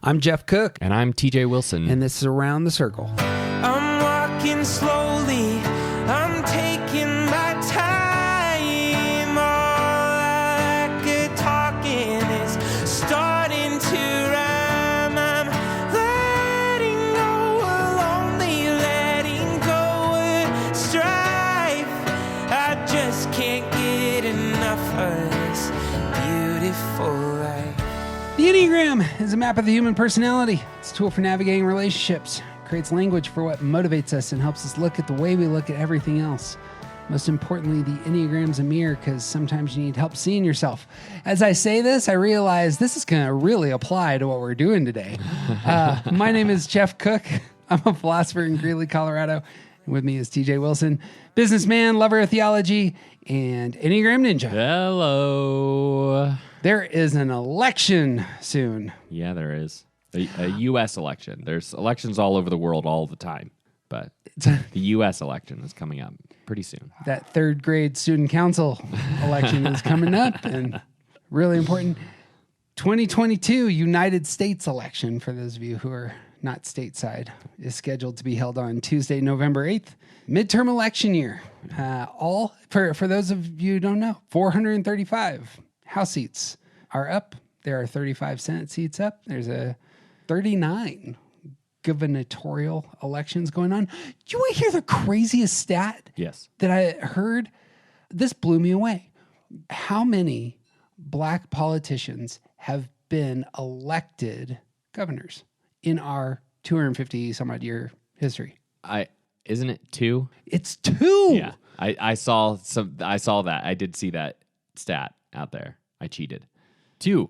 I'm Jeff Cook. And I'm TJ Wilson. And this is Around the Circle. I'm walking slowly. I'm taking my time. All I could talking is starting to rhyme. I'm letting go of lonely, letting go of strife. I just can't get enough of this beautiful life. The Enneagram is a map of the human personality. It's a tool for navigating relationships. It creates language for what motivates us and helps us look at the way we look at everything else. Most importantly, the Enneagram's a mirror because sometimes you need help seeing yourself. As I say this, I realize this is going to really apply to what we're doing today. My name is Jeff Cook. I'm a philosopher in Greeley, Colorado. And with me is TJ Wilson, businessman, lover of theology, and Enneagram Ninja. Hello. There is an election soon. Yeah, there is. A U.S. election. There's elections all over the world all the time, but the U.S. election is coming up pretty soon. That third grade student council election is coming up and really important. 2022 United States election, for those of you who are not stateside, is scheduled to be held on Tuesday, November 8th. Midterm election year. For those of you who don't know, 435 House seats are up. There are 35 Senate seats up. There's a 39 gubernatorial elections going on. Do you want to hear the craziest stat? Yes. That I heard? This blew me away. How many black politicians have been elected governors in our 250 some odd year history? Isn't it 2? It's 2. Yeah. I saw that. I did see that stat out there. I cheated. 2.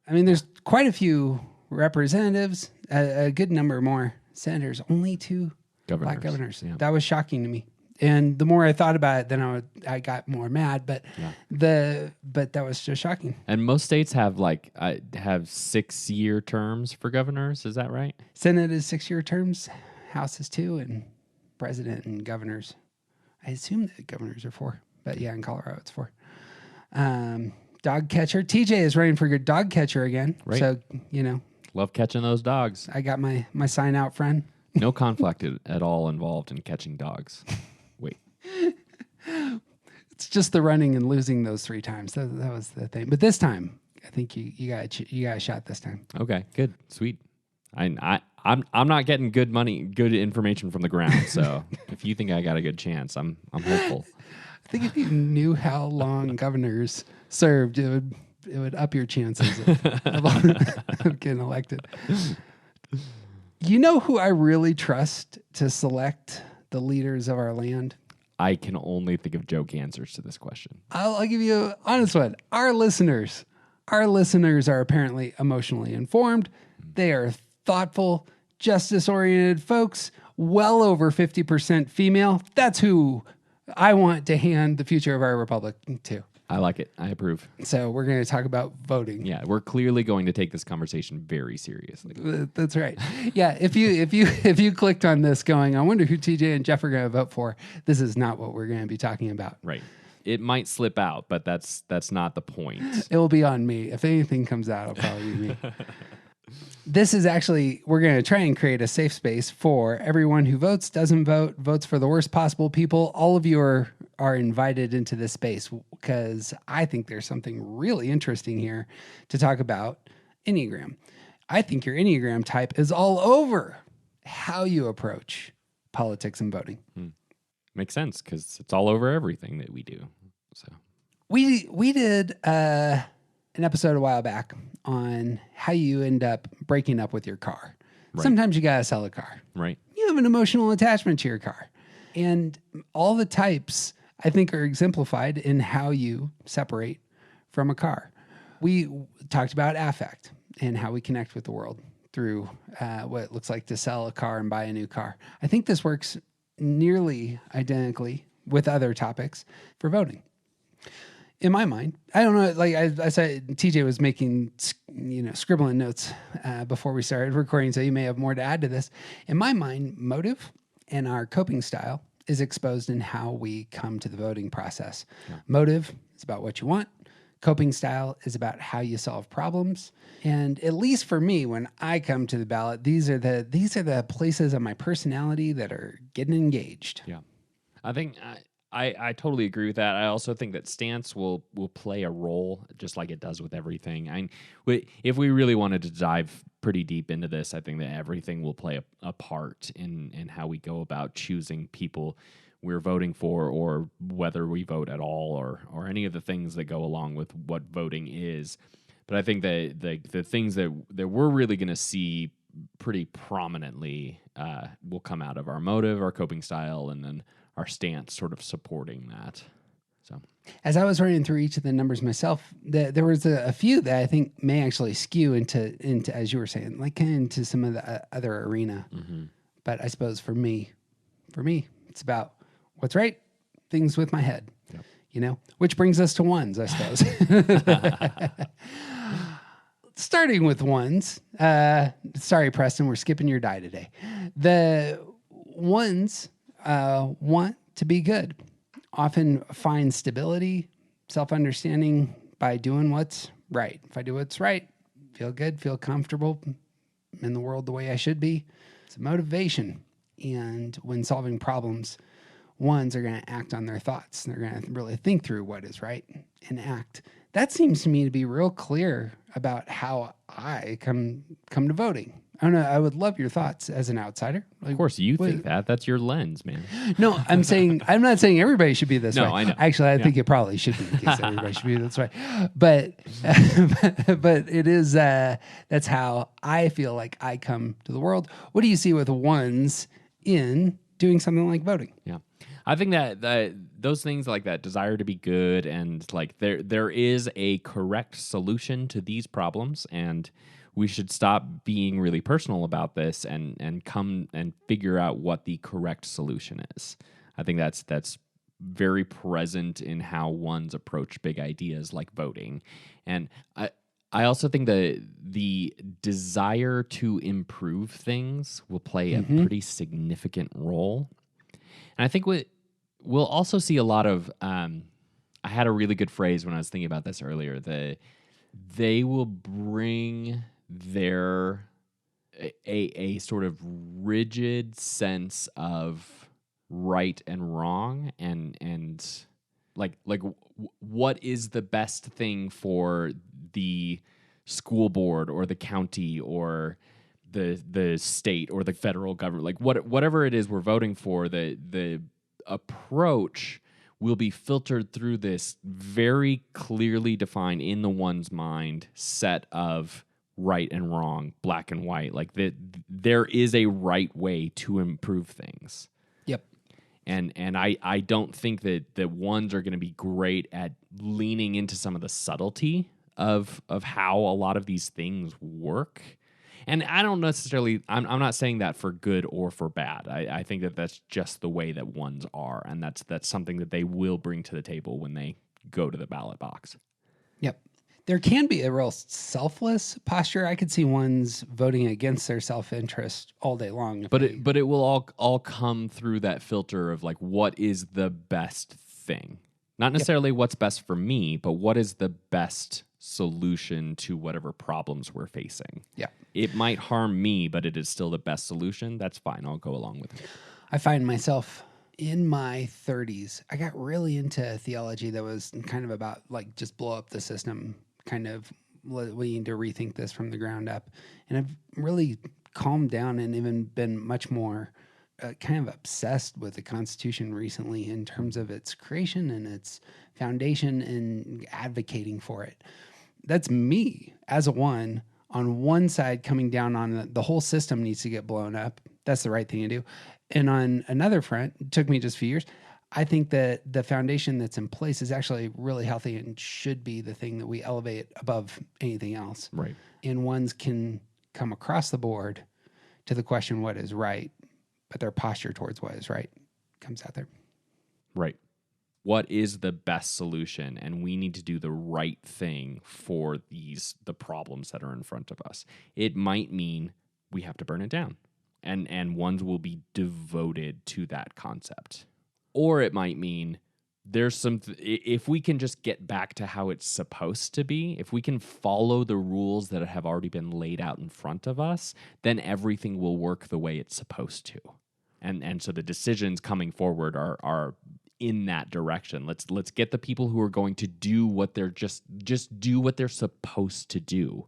I mean, there's quite a few representatives, a good number more senators, only 2 black governors. Yeah. That was shocking to me. And the more I thought about it, then I got more mad. But but that was just shocking. And most states have 6-year terms for governors. Is that right? Senate is 6-year terms. House is 2, and president and governors. I assume that governors are 4, but yeah, in Colorado it's 4. Dog catcher. TJ is running for good dog catcher again. Right. So, Love catching those dogs. I got my sign out friend. No conflict at all involved in catching dogs. Wait. It's just the running and losing those 3 times. That was the thing. But this time, I think you got a shot this time. Okay, good. Sweet. I'm not getting good information from the ground, so if you think I got a good chance, I'm hopeful. I think if you knew how long governors served, it would up your chances of getting elected. You know who I really trust to select the leaders of our land? I can only think of joke answers to this question. I'll give you an honest one. Our listeners are apparently emotionally informed. They are thoughtful, justice-oriented folks, well over 50% female. That's who I want to hand the future of our republic to. I like it. I approve. So we're going to talk about voting. Yeah, we're clearly going to take this conversation very seriously. That's right. Yeah, if you clicked on this going, I wonder who TJ and Jeff are going to vote for, this is not what we're going to be talking about. Right. It might slip out, but that's not the point. It will be on me. If anything comes out, it'll probably be me. This is actually, we're going to try and create a safe space for everyone who votes, doesn't vote, votes for the worst possible people. All of you are invited into this space because I think there's something really interesting here to talk about Enneagram. I think your Enneagram type is all over how you approach politics and voting. Makes sense because it's all over everything that we do. So we did an episode a while back on how you end up breaking up with your car. Right. Sometimes you got to sell a car. Right. You have an emotional attachment to your car. And all the types, I think, are exemplified in how you separate from a car. We talked about affect and how we connect with the world through what it looks like to sell a car and buy a new car. I think this works nearly identically with other topics for voting. In my mind, I don't know, like I said, TJ was making, scribbling notes before we started recording, so you may have more to add to this. In my mind, motive and our coping style is exposed in how we come to the voting process. Yeah. Motive is about what you want. Coping style is about how you solve problems. And at least for me, when I come to the ballot, these are the places of my personality that are getting engaged. Yeah. I think I totally agree with that. I also think that stance will play a role, just like it does with everything. If we really wanted to dive pretty deep into this, I think that everything will play a part in how we go about choosing people we're voting for, or whether we vote at all, or any of the things that go along with what voting is. But I think that the things that we're really going to see pretty prominently will come out of our motive, our coping style, and then our stance sort of supporting that. So, as I was running through each of the numbers myself, there was a few that I think may actually skew into as you were saying, like kind of into some of the other arena. mm-hmm. But I suppose for me, it's about what's right, things with my head. Yep. Which brings us to ones, I suppose. Starting with ones. Sorry, Preston, we're skipping your die today. The ones want to be good, often find stability, self-understanding by doing what's right. If I do what's right, feel good, feel comfortable in the world the way I should be. It's a motivation. And when solving problems, ones are going to act on their thoughts. They're going to really think through what is right and act. That seems to me to be real clear about how I come to voting. I don't know. I would love your thoughts as an outsider. Like, of course, you think that. That's your lens, man. No, I'm not saying everybody should be this way. No, I know. Actually, I think it probably should be the case. Everybody should be this way. But it is, that's how I feel like I come to the world. What do you see with ones in doing something like voting? Yeah. I think that those things like that desire to be good, and like there is a correct solution to these problems, and we should stop being really personal about this and come and figure out what the correct solution is. I think that's very present in how ones approach big ideas like voting. And I also think that the desire to improve things will play a pretty significant role. And I think we'll also see a lot of, I had a really good phrase when I was thinking about this earlier, they will bring a sort of rigid sense of right and wrong, and like what is the best thing for the school board or the county or the state or the federal government, like whatever it is we're voting for, the approach will be filtered through this very clearly defined in the one's mind set of right and wrong, black and white. Like there is a right way to improve things. Yep. And I don't think that ones are going to be great at leaning into some of the subtlety of how a lot of these things work. And I don't necessarily, I'm not saying that for good or for bad. I think that that's just the way that ones are, and that's something that they will bring to the table when they go to the ballot box. Yep. There can be a real selfless posture. I could see ones voting against their self-interest all day long. But it will all come through that filter of like, what is the best thing? Not necessarily what's best for me, but what is the best solution to whatever problems we're facing. Yeah. It might harm me, but it is still the best solution. That's fine. I'll go along with it. I find myself in my 30s, I got really into theology that was kind of about like just blow up the system, kind of we need to rethink this from the ground up. And I've really calmed down and even been much more kind of obsessed with the Constitution recently in terms of its creation and its foundation and advocating for it. That's me as a one on one side coming down on the whole system needs to get blown up. That's the right thing to do. And on another front, it took me just a few years. I think that the foundation that's in place is actually really healthy and should be the thing that we elevate above anything else. Right. And ones can come across the board to the question, what is right? But their posture towards what is right comes out there. Right. What is the best solution? And we need to do the right thing for the problems that are in front of us. It might mean we have to burn it down. And ones will be devoted to that concept. Or it might mean there's some if we can just get back to how it's supposed to be, if we can follow the rules that have already been laid out in front of us, then everything will work the way it's supposed to. And so the decisions coming forward are in that direction. Let's get the people who are going to do what they're just do what they're supposed to do,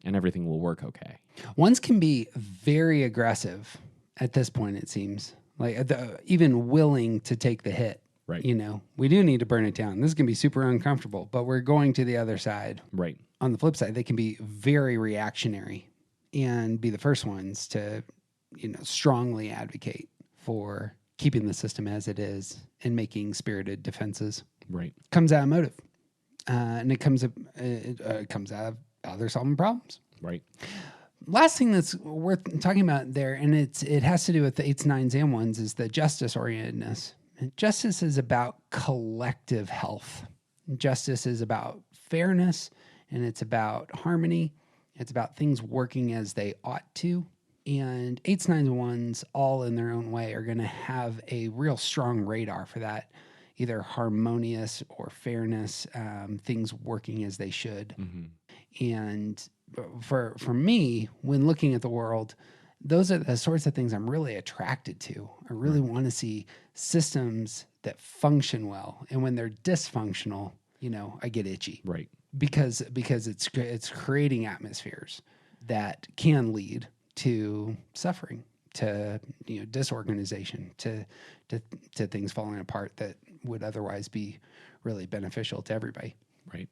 and everything will work okay. Ones can be very aggressive at this point, it seems. Like even willing to take the hit. Right. You know, we do need to burn it down. This can be super uncomfortable, but we're going to the other side. Right. On the flip side, they can be very reactionary and be the first ones to, strongly advocate for keeping the system as it is and making spirited defenses. Right. Comes out of motive. And it comes out of how they're solving problems. Right. Last thing that's worth talking about there, and it has to do with the 8s, 9s, and 1s, is the justice orientedness. Justice is about collective health. Justice is about fairness, and it's about harmony. It's about things working as they ought to. And 8s, 9s, and 1s, all in their own way, are going to have a real strong radar for that, either harmonious or fairness, things working as they should. Mm-hmm. And for me, when looking at the world, those are the sorts of things I'm really attracted to. I really want to see systems that function well. And when they're dysfunctional, I get itchy. Right. Because it's creating atmospheres that can lead to suffering, to disorganization, to things falling apart that would otherwise be really beneficial to everybody. Right.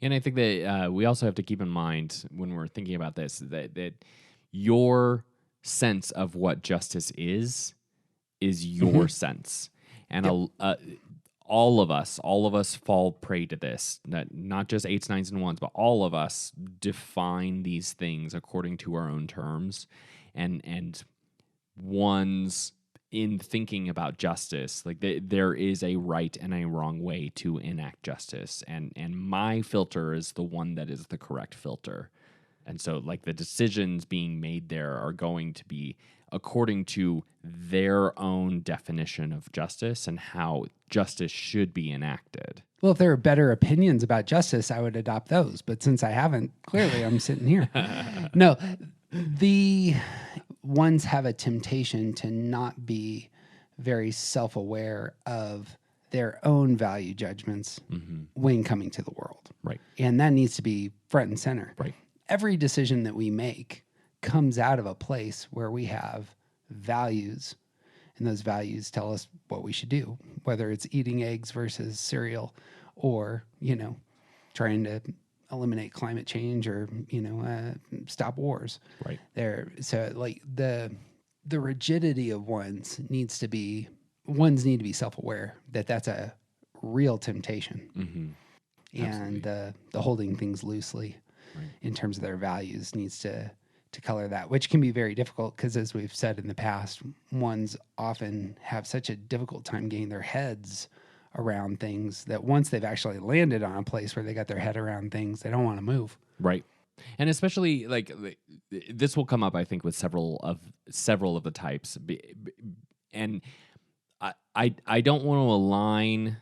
And I think that we also have to keep in mind when we're thinking about this that your sense of what justice is your sense. And all of us fall prey to this. Not just 8s, 9s, and 1s, but all of us define these things according to our own terms. And ones, in thinking about justice, like there is a right and a wrong way to enact justice. And my filter is the one that is the correct filter. And so, like, the decisions being made there are going to be according to their own definition of justice and how justice should be enacted. Well, if there are better opinions about justice, I would adopt those. But since I haven't, clearly I'm sitting here. No, the ones have a temptation to not be very self-aware of their own value judgments when coming to the world. Right. And that needs to be front and center. Right. Every decision that we make comes out of a place where we have values, and those values tell us what we should do, whether it's eating eggs versus cereal or, trying to eliminate climate change or, stop wars. Right. So like the rigidity of ones need to be self-aware that that's a real temptation. Mm-hmm. And the holding things loosely in terms of their values needs to color that, which can be very difficult because, as we've said in the past, ones often have such a difficult time getting their heads around things that once they've actually landed on a place where they got their head around things, they don't want to move. Right. And especially like this will come up, I think, with several of the types. And I don't want to align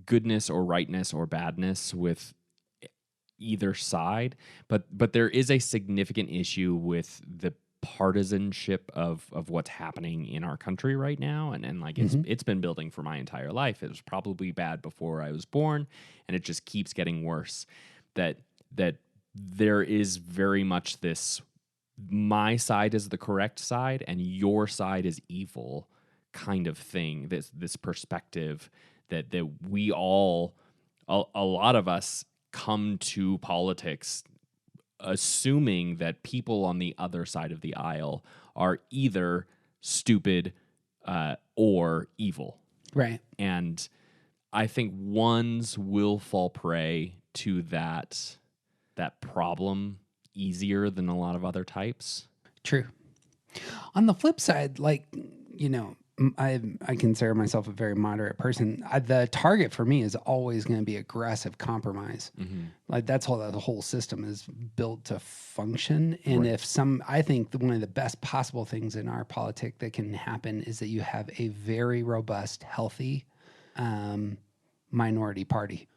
goodness or rightness or badness with either side, but there is a significant issue with the partisanship of what's happening in our country right now, and like it's been building for my entire life. It was probably bad before I was born, and it just keeps getting worse. That there is very much this my side is the correct side and your side is evil kind of thing. This perspective that we all a lot of us come to politics assuming that people on the other side of the aisle are either stupid or evil. Right. And I think ones will fall prey to that problem easier than a lot of other types. True. On the flip side, like, I consider myself a very moderate person. The target for me is always going to be aggressive compromise. Mm-hmm. Like that's how the whole system is built to function. And I think one of the best possible things in our politic that can happen is that you have a very robust, healthy minority party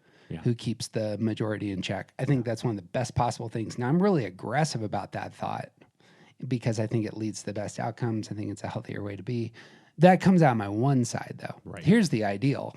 who keeps the majority in check. I think that's one of the best possible things. Now, I'm really aggressive about that thought because I think it leads to the best outcomes. I think it's a healthier way to be. That comes out my one side, though. Right. Here's the ideal.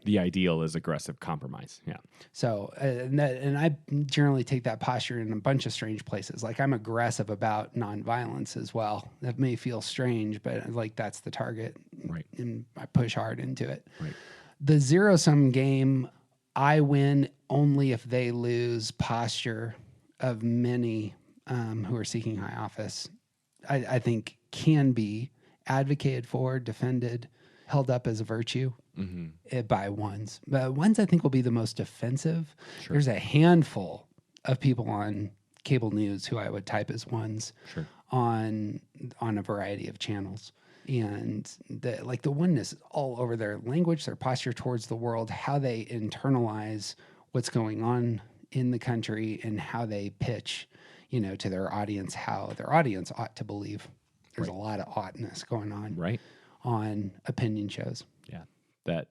The ideal is aggressive compromise. Yeah. So, and I generally take that posture in a bunch of strange places. Like I'm aggressive about nonviolence as well. That may feel strange, but like that's the target. Right. And I push hard into it. Right. The zero-sum game, I win only if they lose posture of many who are seeking high office, I think can be advocated for, defended, held up as a virtue by ones. But ones I think will be the most offensive. Sure. There's a handful of people on cable news who I would type as ones on a variety of channels. And the oneness all over their language, their posture towards the world, how they internalize what's going on in the country and how they pitch, to their audience, how their audience ought to believe. There's a lot of oughtness going on on opinion shows. Yeah, that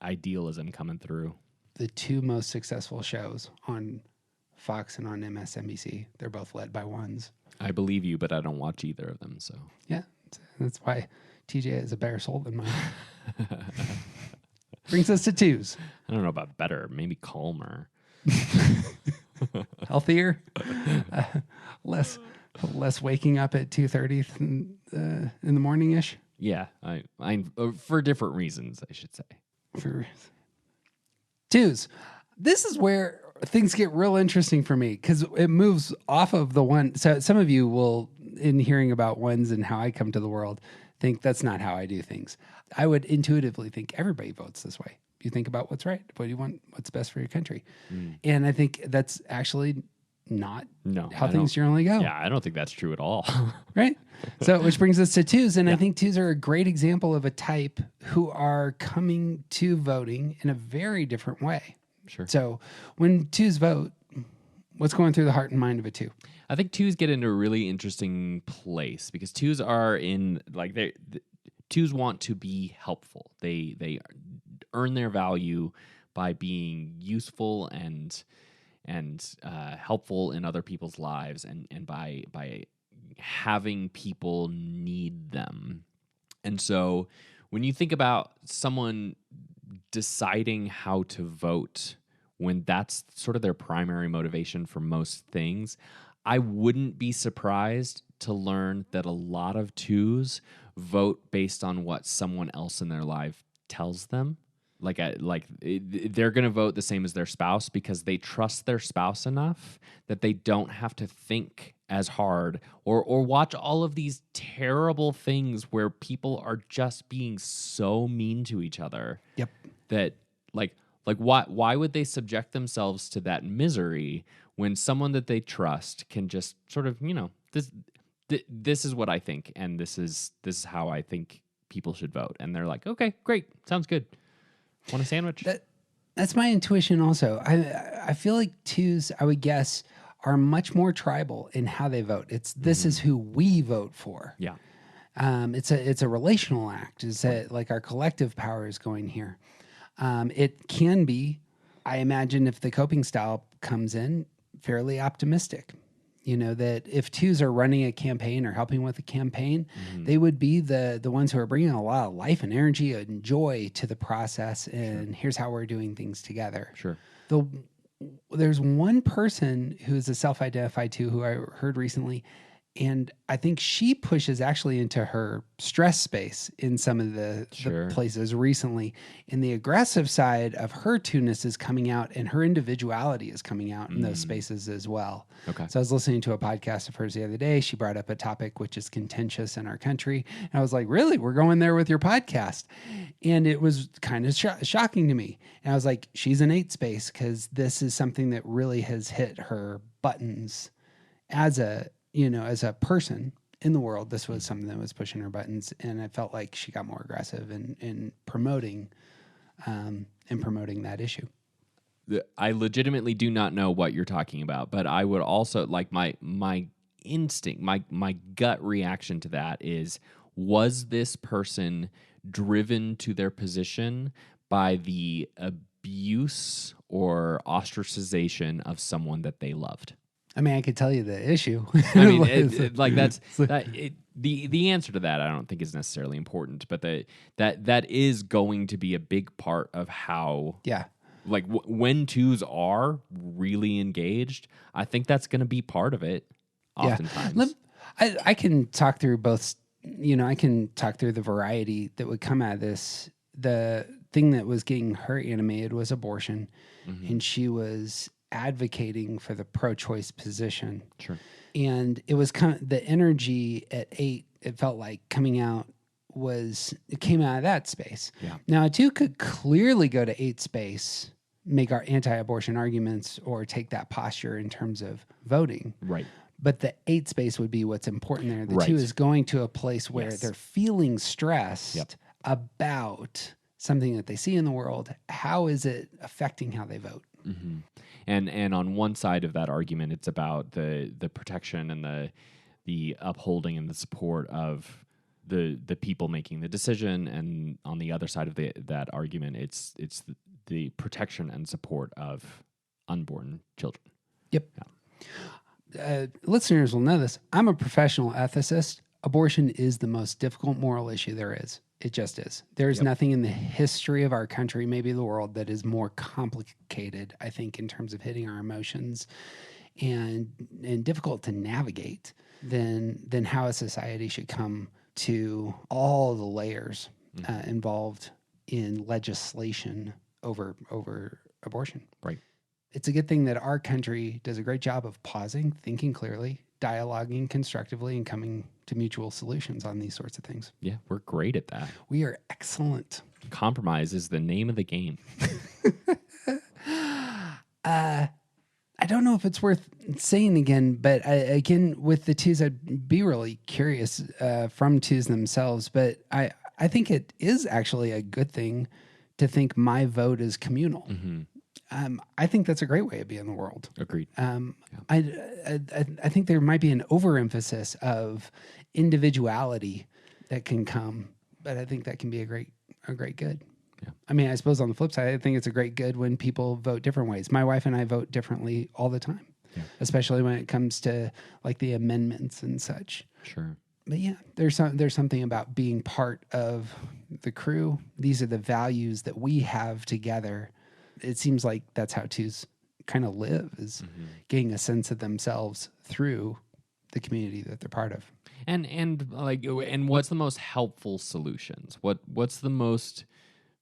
idealism coming through. The two most successful shows on Fox and on MSNBC, they're both led by ones. I believe you, but I don't watch either of them. So yeah, that's why TJ has a better soul than mine. Brings us to twos. I don't know about better, maybe calmer. Healthier, less waking up at 2:30 in the morning ish. Yeah, I for different reasons, I should say. For twos, this is where things get real interesting for me because it moves off of the one. So some of you will, in hearing about ones and how I come to the world, think that's not how I do things. I would intuitively think everybody votes this way. You think about what's right, what do you want, what's best for your country, and I think that's actually not how things generally go. Yeah, I don't think that's true at all. Right? So, which brings us to twos, and I think twos are a great example of a type who are coming to voting in a very different way. Sure. So, when twos vote, what's going through the heart and mind of a two? I think twos get into a really interesting place because twos are in twos want to be helpful. They earn their value by being useful and helpful in other people's lives and by having people need them. And so when you think about someone deciding how to vote when that's sort of their primary motivation for most things, I wouldn't be surprised to learn that a lot of twos vote based on what someone else in their life tells them. They're going to vote the same as their spouse because they trust their spouse enough that they don't have to think as hard or watch all of these terrible things where people are just being so mean to each other. Yep. That why would they subject themselves to that misery when someone that they trust can just sort of, this is what I think and this is how I think people should vote. And they're like, okay, great, sounds good. Want a sandwich? That's my intuition also. I feel like twos, I would guess, are much more tribal in how they vote. This is who we vote for. Yeah. It's a relational act. It's like our collective power is going here. It can be, I imagine if the coping style comes in, fairly optimistic. That if twos are running a campaign or helping with a campaign, they would be the ones who are bringing a lot of life and energy and joy to the process. And here's how we're doing things together. Sure. There's one person who's a self-identified two who I heard recently, and I think she pushes actually into her stress space in some of the places recently. And the aggressive side of her two-ness is coming out, and her individuality is coming out in those spaces as well. Okay. So I was listening to a podcast of hers the other day. She brought up a topic which is contentious in our country. And I was like, really? We're going there with your podcast? And it was kind of shocking to me. And I was like, she's an 8 space because this is something that really has hit her buttons as a person in the world. This was something that was pushing her buttons, and I felt like she got more aggressive in promoting that issue. I legitimately do not know what you're talking about, but I would also like my instinct, my gut reaction to that is, was this person driven to their position by the abuse or ostracization of someone that they loved. I mean, I could tell you the issue. I mean, the answer to that I don't think is necessarily important, but that is going to be a big part of how. Yeah. Like when twos are really engaged, I think that's going to be part of it. Oftentimes, I can talk through both. I can talk through the variety that would come out of this. The thing that was getting her animated was abortion, and she was advocating for the pro-choice position. Sure. And it was kind of the energy at 8. It felt like coming out it came out of that space. Yeah. Now a 2 could clearly go to 8 space, make our anti-abortion arguments, or take that posture in terms of voting. Right. But the 8 space would be what's important there. The Right. 2 is going to a place where Yes. they're feeling stressed Yep. about something that they see in the world. How is it affecting how they vote? Mm-hmm. And on one side of that argument, it's about the protection and the upholding and the support of the people making the decision, and on the other side of that argument, it's the protection and support of unborn children. Yep. Listeners will know this. I'm a professional ethicist. Abortion is the most difficult moral issue there is. It just is. There's nothing in the history of our country, maybe the world, that is more complicated, I think, in terms of hitting our emotions and difficult to navigate than how a society should come to all the layers involved in legislation over abortion. Right. It's a good thing that our country does a great job of pausing, thinking clearly, dialoguing constructively, and coming to mutual solutions on these sorts of things. Yeah, we're great at that. We are excellent. Compromise is the name of the game. I don't know if it's worth saying again, but again, with the 2s, I'd be really curious from 2s themselves. But I think it is actually a good thing to think my vote is communal. Mm-hmm. I think that's a great way to be in the world. Agreed. I think there might be an overemphasis of individuality that can come, but I think that can be a great good. Yeah. I mean, I suppose on the flip side, I think it's a great good when people vote different ways. My wife and I vote differently all the time, especially when it comes to like the amendments and such. Sure. But yeah, there's something about being part of the crew. These are the values that we have together. It seems like that's how 2s kind of live, is getting a sense of themselves through the community that they're part of. And what's the most helpful solutions? What's the most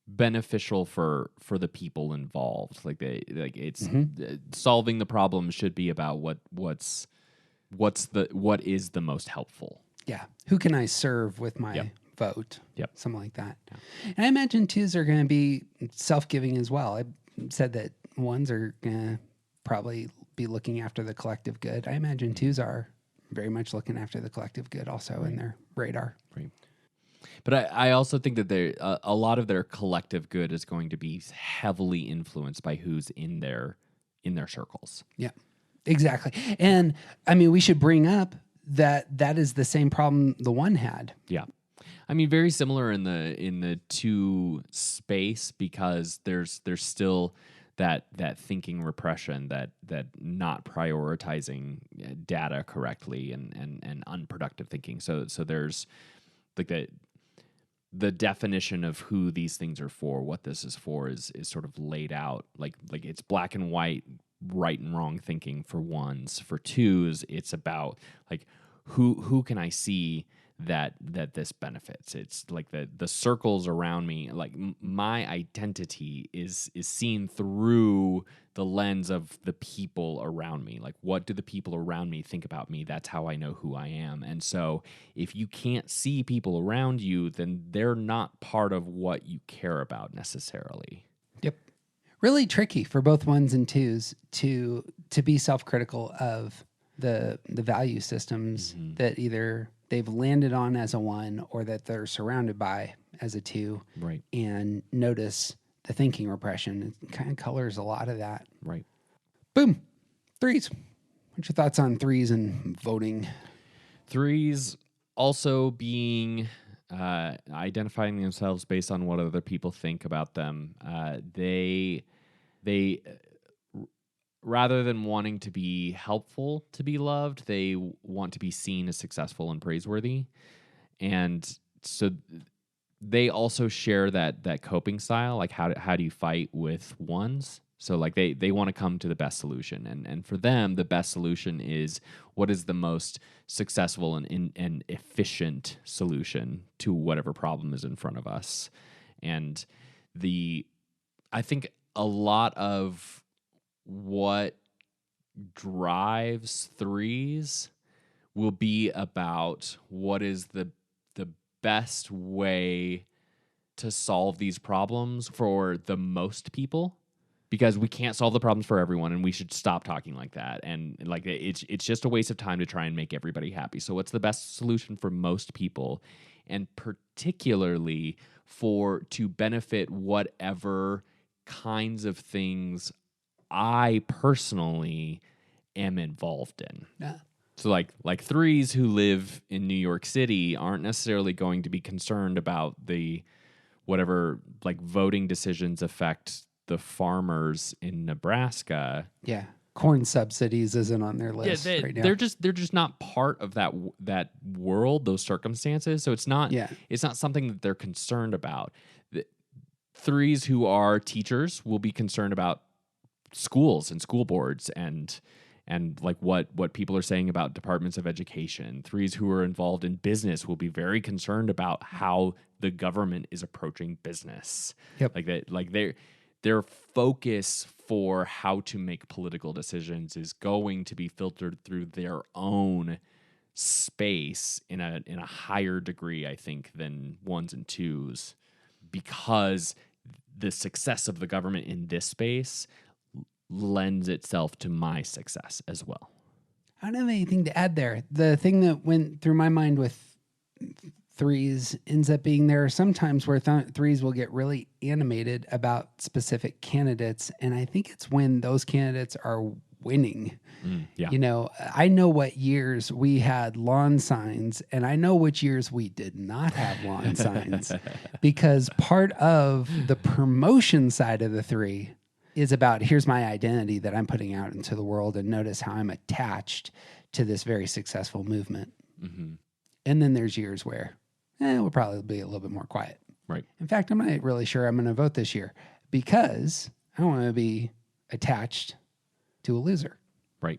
beneficial for the people involved? Solving the problem should be about what is the most helpful. Yeah. Who can I serve with my vote? Yep. Something like that. Yeah. And I imagine 2s are going to be self-giving as well. I said that 1s are going to probably be looking after the collective good. I imagine 2s are very much looking after the collective good also in their radar. Right. But I also think that a lot of their collective good is going to be heavily influenced by who's in their circles. Yeah, exactly. And I mean, we should bring up that is the same problem the 1 had. Yeah. I mean, very similar in the 2 space, because there's still that thinking repression, that not prioritizing data correctly and unproductive thinking. So there's like the definition of who these things are for, what this is for, is sort of laid out. Like it's black and white, right and wrong thinking for 1s. For 2s, it's about like who can I see that this benefits. It's like the circles around me, like my identity is seen through the lens of the people around me. Like, what do the people around me think about me? That's how I know who I am. And so if you can't see people around you, then they're not part of what you care about necessarily. Yep. Really tricky for both 1s and 2s to be self-critical of the value systems that either they've landed on as a 1 or that they're surrounded by as a 2. Right. And notice the thinking repression. It kind of colors a lot of that. Right. Boom. 3s. What's your thoughts on 3s and voting? 3s also being identifying themselves based on what other people think about them. They rather than wanting to be helpful to be loved, they want to be seen as successful and praiseworthy. And so they also share that coping style, like how do you fight with ones. So like they want to come to the best solution, and for them the best solution is what is the most successful and efficient solution to whatever problem is in front of us. And I think a lot of what drives threes will be about what is the best way to solve these problems for the most people, because we can't solve the problems for everyone, and we should stop talking like that. And like it's just a waste of time to try and make everybody happy. So what's the best solution for most people, and particularly to benefit whatever kinds of things I personally am involved in. Yeah. So like threes who live in New York City aren't necessarily going to be concerned about the whatever like voting decisions affect the farmers in Nebraska. Yeah. Corn subsidies isn't on their list right now. They're just not part of that world, those circumstances. So it's not something that they're concerned about. The threes who are teachers will be concerned about schools and school boards and like what people are saying about departments of education. Threes who are involved in business will be very concerned about how the government is approaching business. Yep. Like their focus for how to make political decisions is going to be filtered through their own space in a higher degree, I think, than ones and twos, because the success of the government in this space lends itself to my success as well. I don't have anything to add there. The thing that went through my mind with threes ends up being there are some times where threes will get really animated about specific candidates. And I think it's when those candidates are winning. Yeah. You know, I know what years we had lawn signs, and I know which years we did not have lawn signs, because part of the promotion side of the three is about, here's my identity that I'm putting out into the world, and notice how I'm attached to this very successful movement. Mm-hmm. And then there's years where we'll probably be a little bit more quiet. Right. In fact, I'm not really sure I'm going to vote this year because I don't want to be attached to a loser. Right.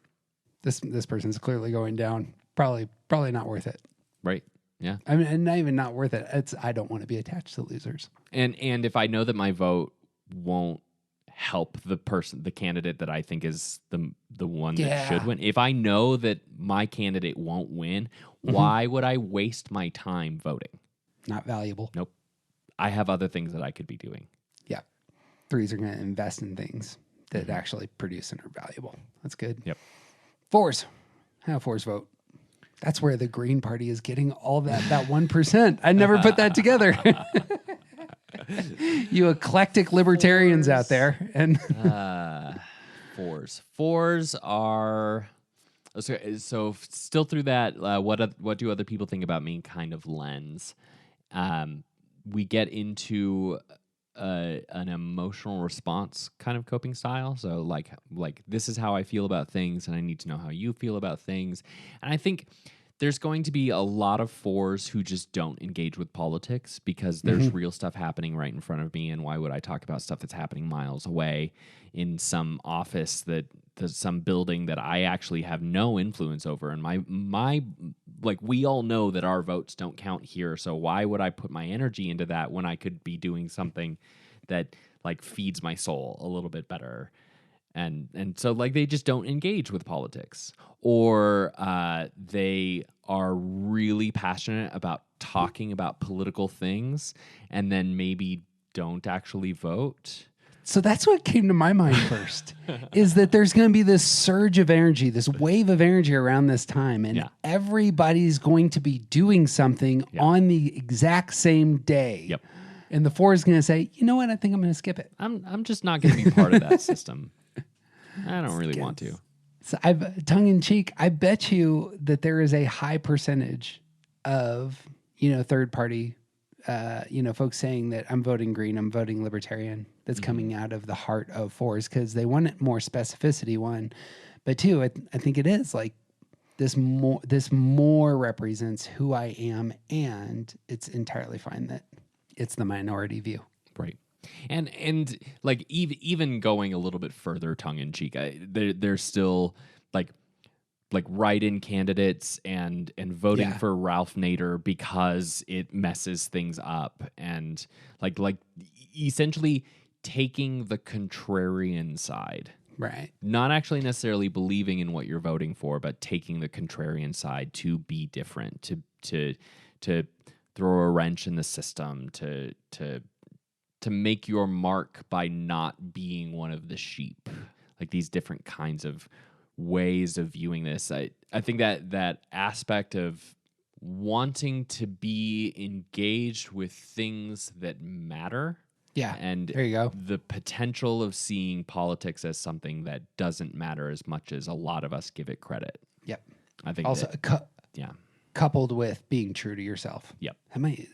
This person's clearly going down. Probably not worth it. Right. Yeah. I mean, and not even not worth it. I don't want to be attached to losers. And if I know that my vote won't help the candidate that I think is the one that should win, if I know that my candidate won't win, why would I waste my time voting? Not valuable. Nope. I have other things that I could be doing. Yeah. Threes are going to invest in things that actually produce and are valuable. That's good. Yep. Fours. How fours vote? That's where the Green Party is getting all that 1%. I never put that together. You eclectic libertarians out there. And fours are so still through that what do other people think about me kind of lens. We get into an emotional response kind of coping style. So like this is how I feel about things, and I need to know how you feel about things. And I think there's going to be a lot of fours who just don't engage with politics because there's real stuff happening right in front of me, and why would I talk about stuff that's happening miles away in some office some building that I actually have no influence over? And my like, we all know that our votes don't count here, so why would I put my energy into that when I could be doing something that like feeds my soul a little bit better? And so like they just don't engage with politics, or they are really passionate about talking about political things and then maybe don't actually vote. So that's what came to my mind first, is that there's going to be this surge of energy, this wave of energy around this time, and everybody's going to be doing something on the exact same day. Yep. And the four is going to say, you know what, I think I'm going to skip it. I'm just not going to be part of that system. I don't really want to. So tongue in cheek, I bet you that there is a high percentage of, third party folks saying that I'm voting green, I'm voting libertarian. That's coming out of the heart of fours because they want more specificity. One, but two, I think it is like this more represents who I am, and it's entirely fine that it's the minority view. Right. And like even going a little bit further tongue in cheek, there's still like write-in candidates and voting for Ralph Nader because it messes things up, and like essentially taking the contrarian side. Right. Not actually necessarily believing in what you're voting for, but taking the contrarian side to be different, to throw a wrench in the system, to make your mark by not being one of the sheep. Like these different kinds of ways of viewing this. I think that aspect of wanting to be engaged with things that matter. Yeah. And there you go. The potential of seeing politics as something that doesn't matter as much as a lot of us give it credit. Yep. I think also coupled with being true to yourself. Yep.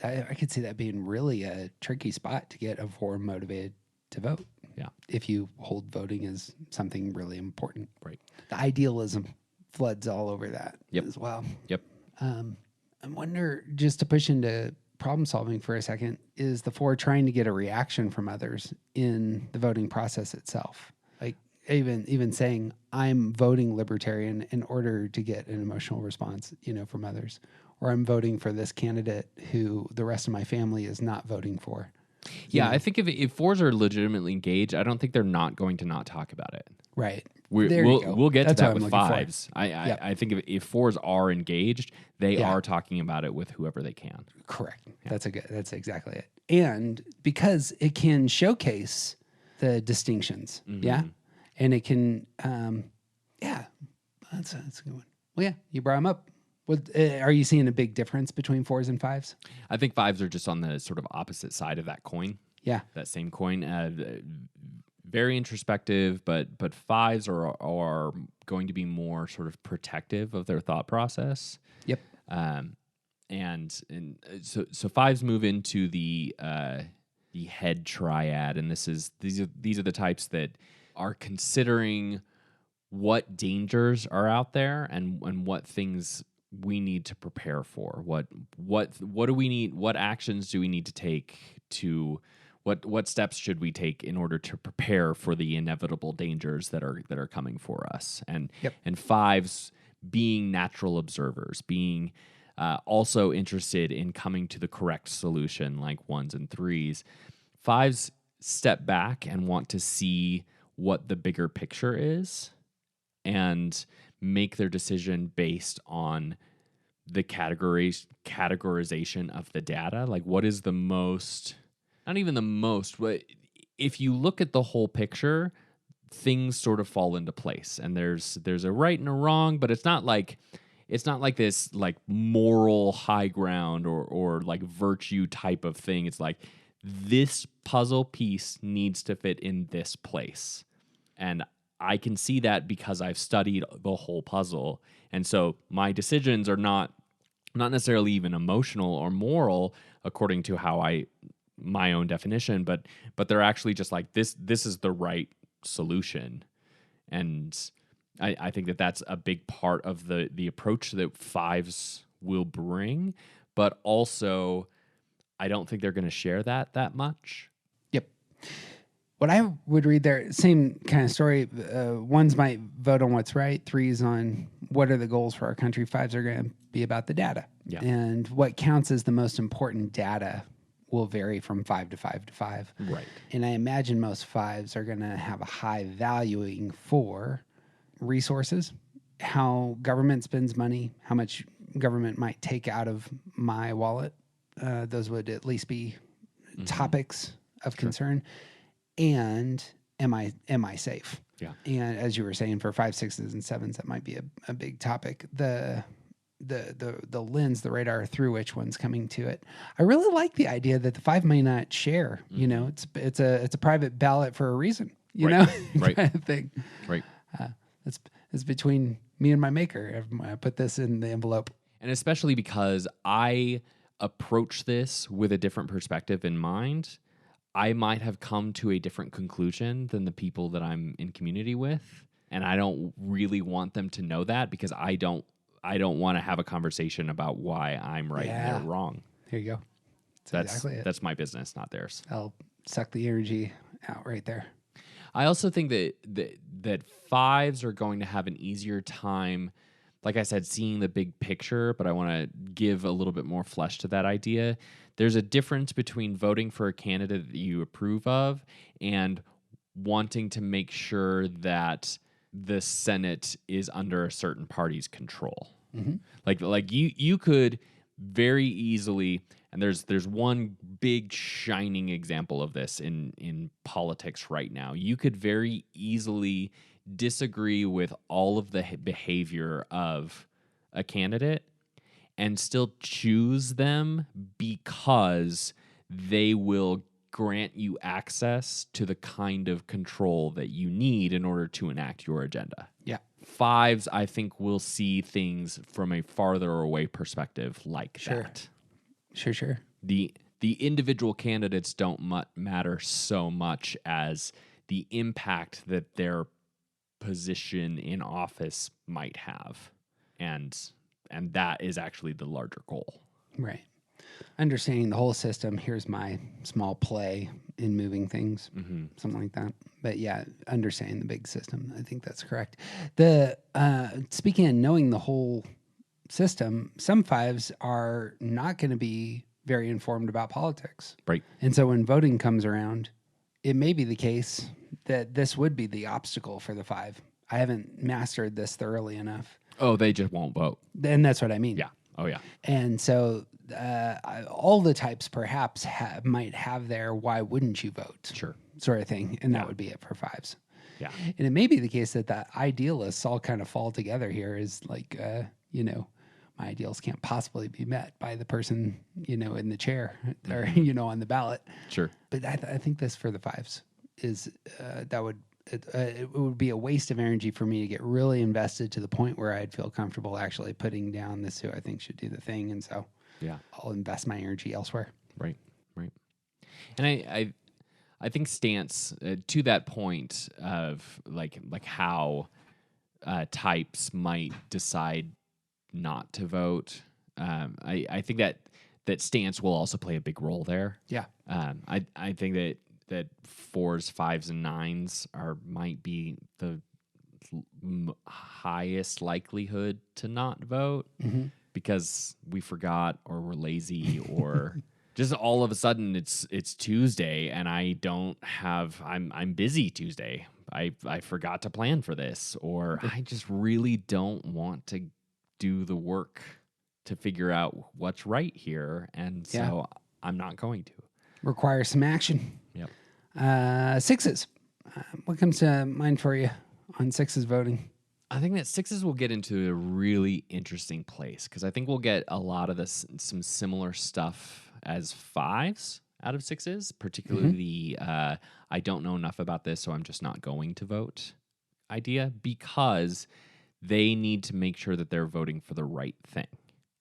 I could see that being really a tricky spot to get a four motivated to vote. Yeah. If you hold voting as something really important. Right. The idealism floods all over that as well. Yep. I wonder, just to push into problem solving for a second, is the four trying to get a reaction from others in the voting process itself? Like even saying I'm voting libertarian in order to get an emotional response, from others, or I'm voting for this candidate who the rest of my family is not voting for. Yeah, I think if fours are legitimately engaged, I don't think they're not going to not talk about it. Right. We'll get That's to that what with I'm fives. I think if fours are engaged, they are talking about it with whoever they can. Correct. Yeah. That's exactly it. And because it can showcase the distinctions. Mm-hmm. Yeah. And it can, that's a good one. Well, yeah, you brought them up. What, are you seeing a big difference between fours and fives? I think fives are just on the sort of opposite side of that coin. Yeah. That same coin. Very introspective, but fives are going to be more sort of protective of their thought process. Yep. And so fives move into the head triad, and these are the types that are considering what dangers are out there and what things we need to prepare for. What do we need? What actions do we need to take to what steps should we take in order to prepare for the inevitable dangers that are coming for us? And fives being natural observers, being also interested in coming to the correct solution, like ones and threes. Fives step back and want to see what the bigger picture is and make their decision based on the categorization of the data. Like, what is the most, not even the most, but if you look at the whole picture, things sort of fall into place. And there's a right and a wrong, but it's not like this like moral high ground or like virtue type of thing. It's like this puzzle piece needs to fit in this place. And I can see that because I've studied the whole puzzle. And so my decisions are not necessarily even emotional or moral according to my own definition, but they're actually just like this is the right solution. And I think that's a big part of the approach that fives will bring, but also I don't think they're going to share that much. Yep. What I would read there, same kind of story. Ones might vote on what's right. Threes on what are the goals for our country. Fives are going to be about the data. Yeah. And what counts as the most important data will vary from 5 to 5 to 5. Right. And I imagine most fives are going to have a high valuing for resources, how government spends money, how much government might take out of my wallet. Those would at least be topics of concern. And am I safe? Yeah. And as you were saying, for 5, 6s, and 7s, that might be a big topic. The lens, the radar through which one's coming to it. I really like the idea that the 5 may not share. You know, it's a private ballot for a reason. You know, right. kind of thing. Right. It's between me and my maker. I put this in the envelope. And especially because I approach this with a different perspective in mind, I might have come to a different conclusion than the people that I'm in community with. And I don't really want them to know that, because I don't want to have a conversation about why I'm right and they're wrong. Here you go. That's my business, not theirs. I'll suck the energy out right there. I also think that fives are going to have an easier time, like I said, seeing the big picture, but I want to give a little bit more flesh to that idea. There's a difference between voting for a candidate that you approve of and wanting to make sure that the Senate is under a certain party's control. Mm-hmm. Like you could very easily, and there's one big shining example of this in politics right now. You could very easily disagree with all of the behavior of a candidate and still choose them because they will grant you access to the kind of control that you need in order to enact your agenda. Yeah. Fives, I think, will see things from a farther away perspective like that. Sure. The individual candidates don't matter so much as the impact that their position in office might have. And that is actually the larger goal. Right. Understanding the whole system, here's my small play in moving things, something like that. But yeah, understanding the big system, I think that's correct. Speaking of knowing the whole system, some fives are not going to be very informed about politics. Right. And so when voting comes around, it may be the case that this would be the obstacle for the five. I haven't mastered this thoroughly enough. Oh, they just won't vote. And that's what I mean. Yeah. Oh, yeah. And so all the types perhaps might have their "why wouldn't you vote?" Sure. sort of thing, and that would be it for fives. Yeah. And it may be the case that the idealists all kind of fall together here is like, my ideals can't possibly be met by the person, in the chair or, on the ballot. Sure. But I think this for the fives is it would be a waste of energy for me to get really invested to the point where I'd feel comfortable actually putting down this who I think should do the thing. And so I'll invest my energy elsewhere. Right. And I think stance to that point of like how types might decide not to vote. I think that stance will also play a big role there. Yeah. I think that fours, fives, and nines might be the highest likelihood to not vote because we forgot or we're lazy or just all of a sudden it's Tuesday and I'm busy Tuesday. I forgot to plan for this, or I just really don't want to do the work to figure out what's right here, and so I'm not going to. Requires some action. Yep. Sixes. What comes to mind for you on sixes voting? I think that sixes will get into a really interesting place because I think we'll get a lot of some similar stuff as fives out of sixes, particularly the I don't know enough about this, so I'm just not going to vote idea, because they need to make sure that they're voting for the right thing,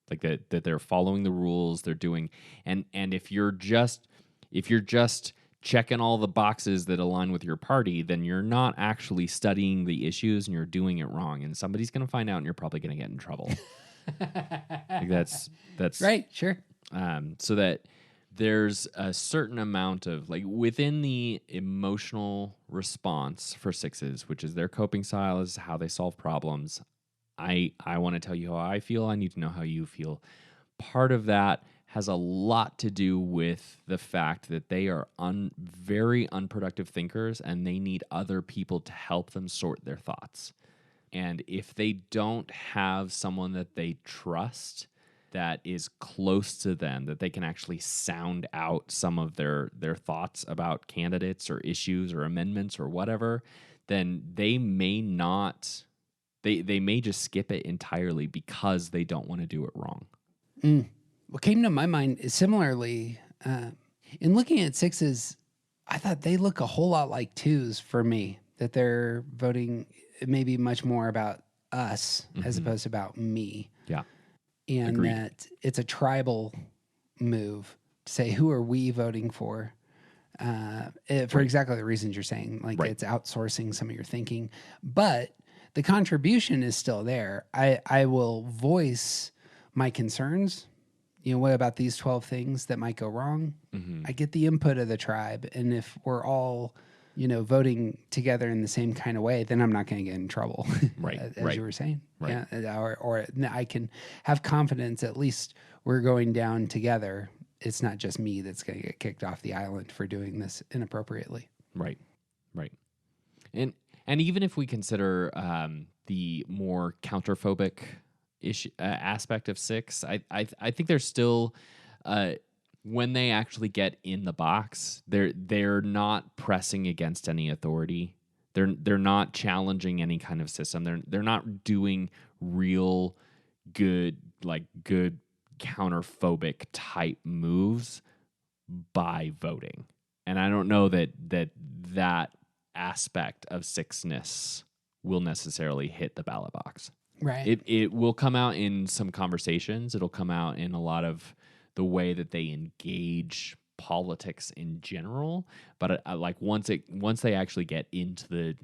like that they're following the rules, they're doing, and if you're just checking all the boxes that align with your party, then you're not actually studying the issues and you're doing it wrong, and somebody's going to find out and you're probably going to get in trouble. Like that's right. Sure. So that there's a certain amount of, like, within the emotional response for sixes, which is their coping style, is how they solve problems. I want to tell you how I feel. I need to know how you feel. Part of that has a lot to do with the fact that they are very unproductive thinkers and they need other people to help them sort their thoughts. And if they don't have someone that they trust that is close to them, that they can actually sound out some of their thoughts about candidates or issues or amendments or whatever, then they may not, they may just skip it entirely because they don't want to do it wrong. What came to my mind is similarly, in looking at sixes, I thought they look a whole lot like twos for me, that they're voting maybe much more about us as opposed to about me. Yeah. And Agreed. that it's a tribal move to say, who are we voting for? For exactly the reasons you're saying, like it's outsourcing some of your thinking, but the contribution is still there. I will voice my concerns. You know, what about these 12 things that might go wrong? Mm-hmm. I get the input of the tribe. And if we're all, you know, voting together in the same kind of way, then I'm not going to get in trouble. Right. as you were saying. Right. Yeah. Or I can have confidence, at least we're going down together. It's not just me that's going to get kicked off the island for doing this inappropriately. Right. And even if we consider the more counterphobic issue aspect of 6, I think there's still when they actually get in the box, they're not pressing against any authority. They're not challenging any kind of system. They're not doing real good counterphobic type moves by voting. And I don't know that aspect of 6ness will necessarily hit the ballot box. Right. It will come out in some conversations. It'll come out in a lot of the way that they engage politics in general. But like once they actually get into the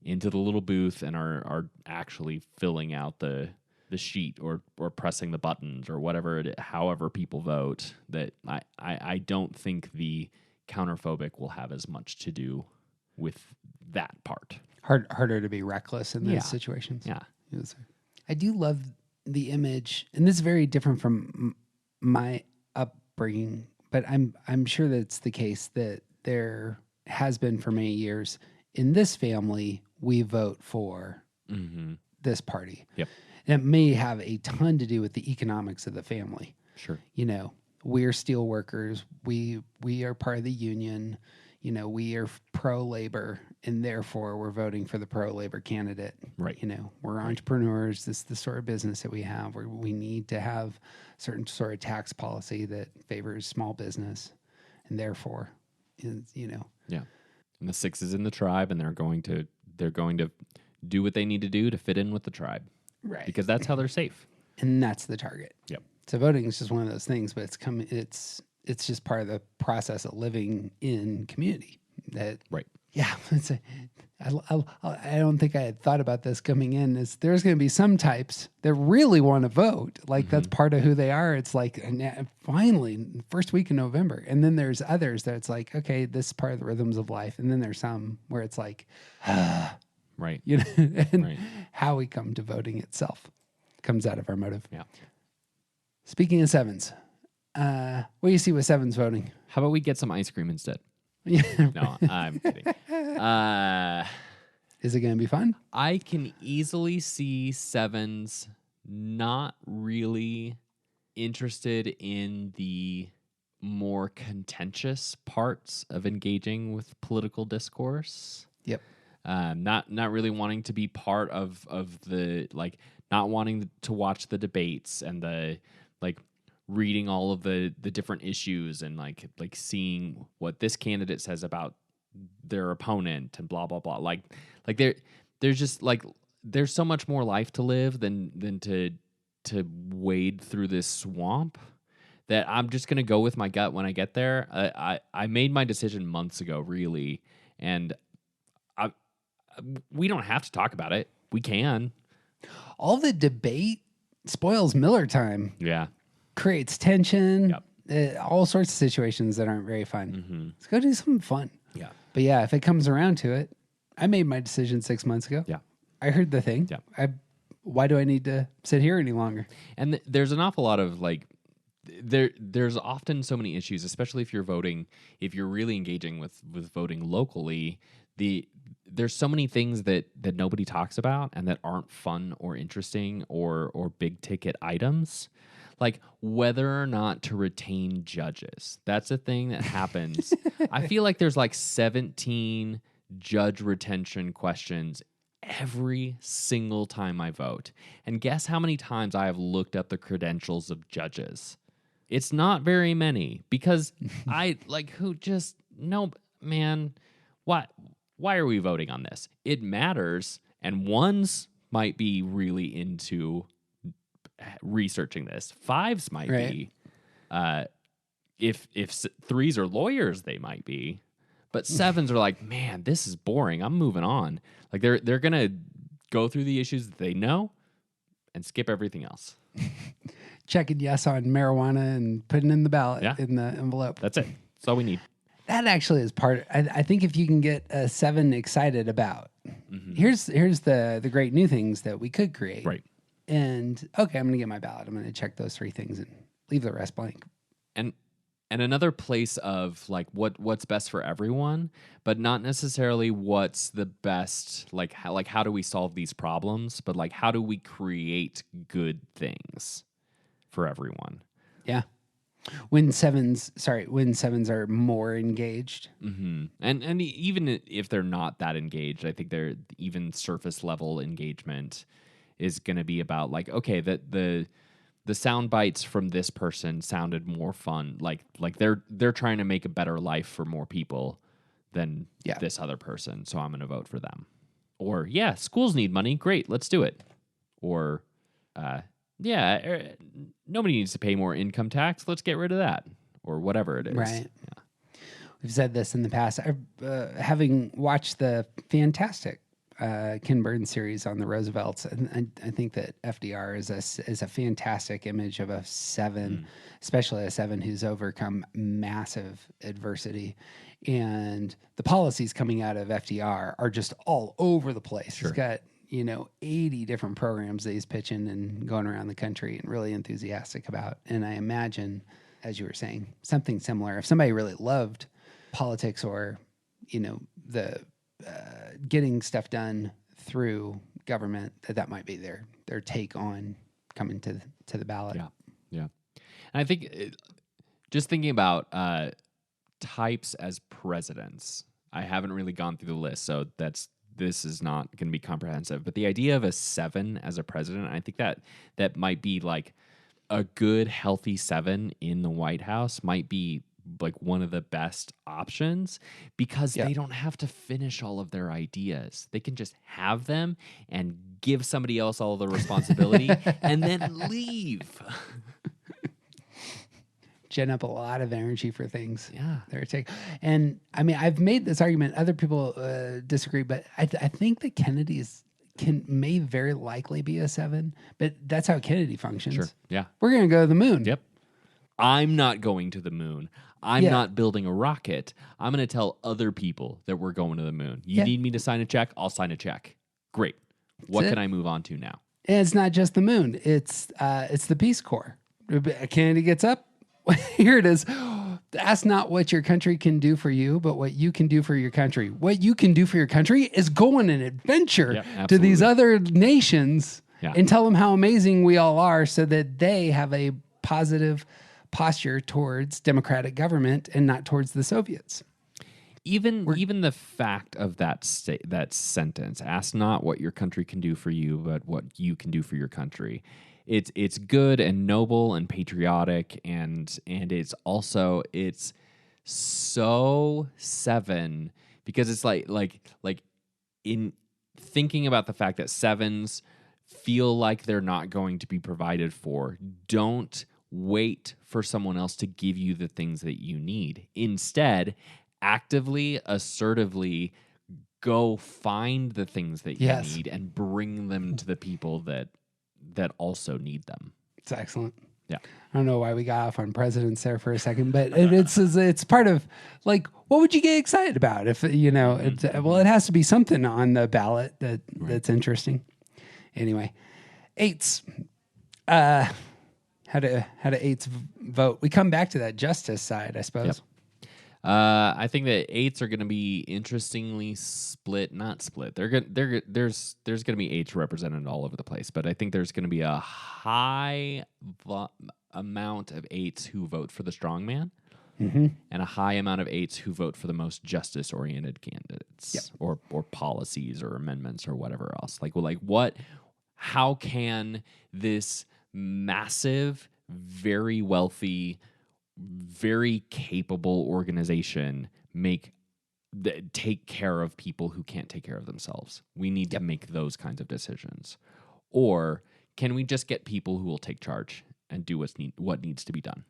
little booth and are actually filling out the sheet or pressing the buttons or whatever however people vote, that I don't think the counterphobic will have as much to do with that part. Harder to be reckless in those situations. Yeah. I do love the image, and this is very different from my upbringing, but I'm sure that it's the case that there has been for many years. In this family, we vote for this party. Yep. And it may have a ton to do with the economics of the family. Sure. You know, we're steel workers. We are part of the union. You know, we are pro-labor, and therefore we're voting for the pro-labor candidate. Right. You know, we're entrepreneurs. This is the sort of business that we have where we need to have certain sort of tax policy that favors small business, and therefore, you know. Yeah. And the 6 is in the tribe, and they're going to do what they need to do to fit in with the tribe. Right. Because that's how they're safe. And that's the target. Yep. So voting is just one of those things, but it's just part of the process of living in community. That right. Yeah. I don't think I had thought about this coming in. There's going to be some types that really want to vote. Like that's part of who they are. It's like finally first week in November. And then there's others that it's like, okay, this is part of the rhythms of life. And then there's some where it's like, right. You know, and how we come to voting itself comes out of our motive. Yeah. Speaking of 7s, what do you see with 7s voting? How about we get some ice cream instead? Yeah. No, I'm kidding. Is it going to be fun? I can easily see 7s not really interested in the more contentious parts of engaging with political discourse. Yep. Not really wanting to be part of the, like, not wanting to watch the debates and the, like, reading all of the different issues and like seeing what this candidate says about their opponent and blah blah blah. Like there's just like there's so much more life to live than to wade through this swamp, that I'm just gonna go with my gut when I get there. I made my decision months ago, really, and we don't have to talk about it. We can. All the debate spoils Miller time. Yeah. Creates tension. Yep. All sorts of situations that aren't very fun. Mm-hmm. Let's go do something fun. Yeah. But yeah, if it comes around to it, I made my decision 6 months ago. Yeah. I heard the thing. Yeah. Why do I need to sit here any longer? And there's an awful lot of like, there's often so many issues, especially if you're voting, if you're really engaging with voting locally, there's so many things that nobody talks about and that aren't fun or interesting or big ticket items. Like whether or not to retain judges. That's a thing that happens. I feel like there's like 17 judge retention questions every single time I vote. And guess how many times I have looked up the credentials of judges? It's not very many, because no, man, why are we voting on this? It matters. And ones might be really into researching this. 5s might be. if threes are lawyers, they might be, but sevens are like, man, this is boring. I'm moving on. Like they're gonna go through the issues that they know and skip everything else. Checking yes on marijuana and putting in the ballot Yeah. in the envelope. That's it. That's all we need. That actually is part. I think if you can get a 7 excited about, here's the great new things that we could create. Right. And okay, I'm gonna get my ballot. I'm gonna check those 3 things and leave the rest blank. And another place of like what's best for everyone, but not necessarily what's the best, like how do we solve these problems, but like how do we create good things for everyone. Yeah. When sevens are more engaged. Mm-hmm. And even if they're not that engaged, I think they're even surface level engagement is going to be about like, okay, that the sound bites from this person sounded more fun. Like they're trying to make a better life for more people than this other person. So I'm going to vote for them. Or yeah, schools need money. Great. Let's do it. Or, nobody needs to pay more income tax. Let's get rid of that or whatever it is. Right. Yeah. We've said this in the past. Having watched the fantastic Ken Burns series on the Roosevelts, and I think that FDR is a fantastic image of a 7, especially a 7 who's overcome massive adversity. And the policies coming out of FDR are just all over the place. Sure. He's got 80 different programs that he's pitching and going around the country and really enthusiastic about. And I imagine, as you were saying, something similar. If somebody really loved politics or, the getting stuff done through government, that might be their take on coming to the ballot. Yeah. And I think just thinking about types as presidents, I haven't really gone through the list, so this is not going to be comprehensive. But the idea of a 7 as a president, I think that might be like a good, healthy 7 in the White House might be like one of the best options because they don't have to finish all of their ideas. They can just have them and give somebody else all the responsibility and then leave. Gen up a lot of energy for things. Yeah. And I mean, I've made this argument. Other people disagree, but I think that Kennedy's may very likely be a 7, but that's how Kennedy functions. Sure. Yeah. We're going to go to the moon. Yep. I'm not going to the moon. I'm not building a rocket. I'm going to tell other people that we're going to the moon. You need me to sign a check? I'll sign a check. Great. What can I move on to now? And it's not just the moon. It's the Peace Corps. Kennedy gets up. Here it is. Ask not what your country can do for you, but what you can do for your country. What you can do for your country is go on an adventure to these other nations and tell them how amazing we all are so that they have a positive posture towards democratic government and not towards the Soviets. Even the fact of that sentence, ask not what your country can do for you, but what you can do for your country. It's good and noble and patriotic and it's so 7 because it's like in thinking about the fact that 7s feel like they're not going to be provided for. Don't wait for someone else to give you the things that you need. Instead, actively, assertively go find the things that you need and bring them to the people that also need them. It's excellent. Yeah. I don't know why we got off on presidents there for a second, but it's part of like, what would you get excited about if, it has to be something on the ballot that's interesting. Anyway, 8s, how do 8s vote? We come back to that justice side, I suppose. Yep. I think that 8s are going to be interestingly split, not split. There's going to be 8s represented all over the place, but I think there's going to be a high amount of 8s who vote for the strongman, and a high amount of 8s who vote for the most justice-oriented candidates, or policies or amendments or whatever else. How can this massive, very wealthy, very capable organization take care of people who can't take care of themselves? We need to make those kinds of decisions. Or can we just get people who will take charge and do what needs to be done?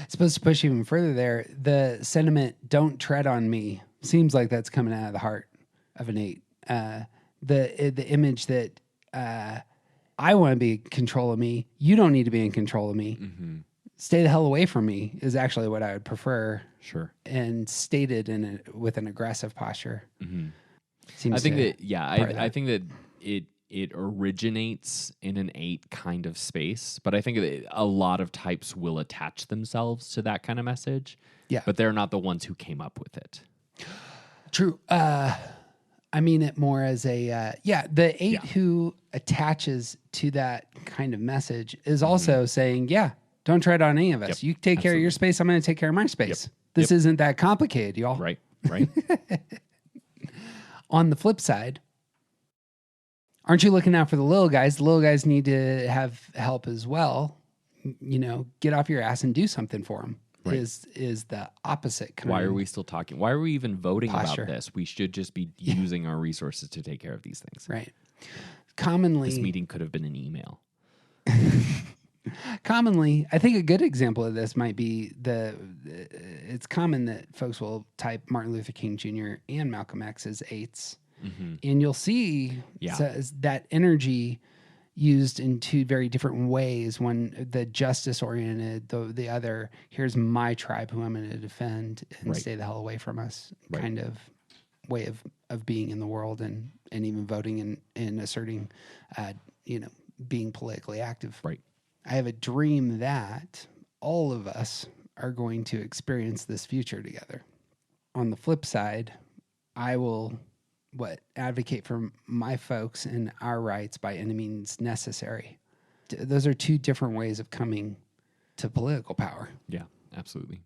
Supposed to push even further there. The sentiment, don't tread on me, seems like that's coming out of the heart of an 8. The image that I want to be in control of me, you don't need to be in control of me. Mm-hmm. Stay the hell away from me is actually what I would prefer. Sure. And stated with an aggressive posture. Mm-hmm. Seems I think to I think that it originates in an 8 kind of space, but I think that a lot of types will attach themselves to that kind of message. Yeah. But they're not the ones who came up with it. True. I mean it more as a, the 8 who attaches to that kind of message is also saying, don't tread on any of us. Yep. You take care of your space. I'm going to take care of my space. This isn't that complicated, y'all. Right. On the flip side, aren't you looking out for the little guys? The little guys need to have help as well. You know, get off your ass and do something for them. Right. Is the opposite kind Why of are we still talking? Why are we even voting posture. about this? We should just be using our resources to take care of these things. Right. Commonly, This meeting could have been an email. Commonly, I think a good example of this might be it's common that folks will type Martin Luther King Jr. and Malcolm X as 8s. Mm-hmm. And you'll see that energy used in 2 very different ways. One, the justice oriented, the other, here's my tribe who I'm going to defend and stay the hell away from us kind of way of being in the world and even voting and asserting, being politically active. Right. I have a dream that all of us are going to experience this future together. On the flip side, I will advocate for my folks and our rights by any means necessary. Those are 2 different ways of coming to political power. Yeah, absolutely.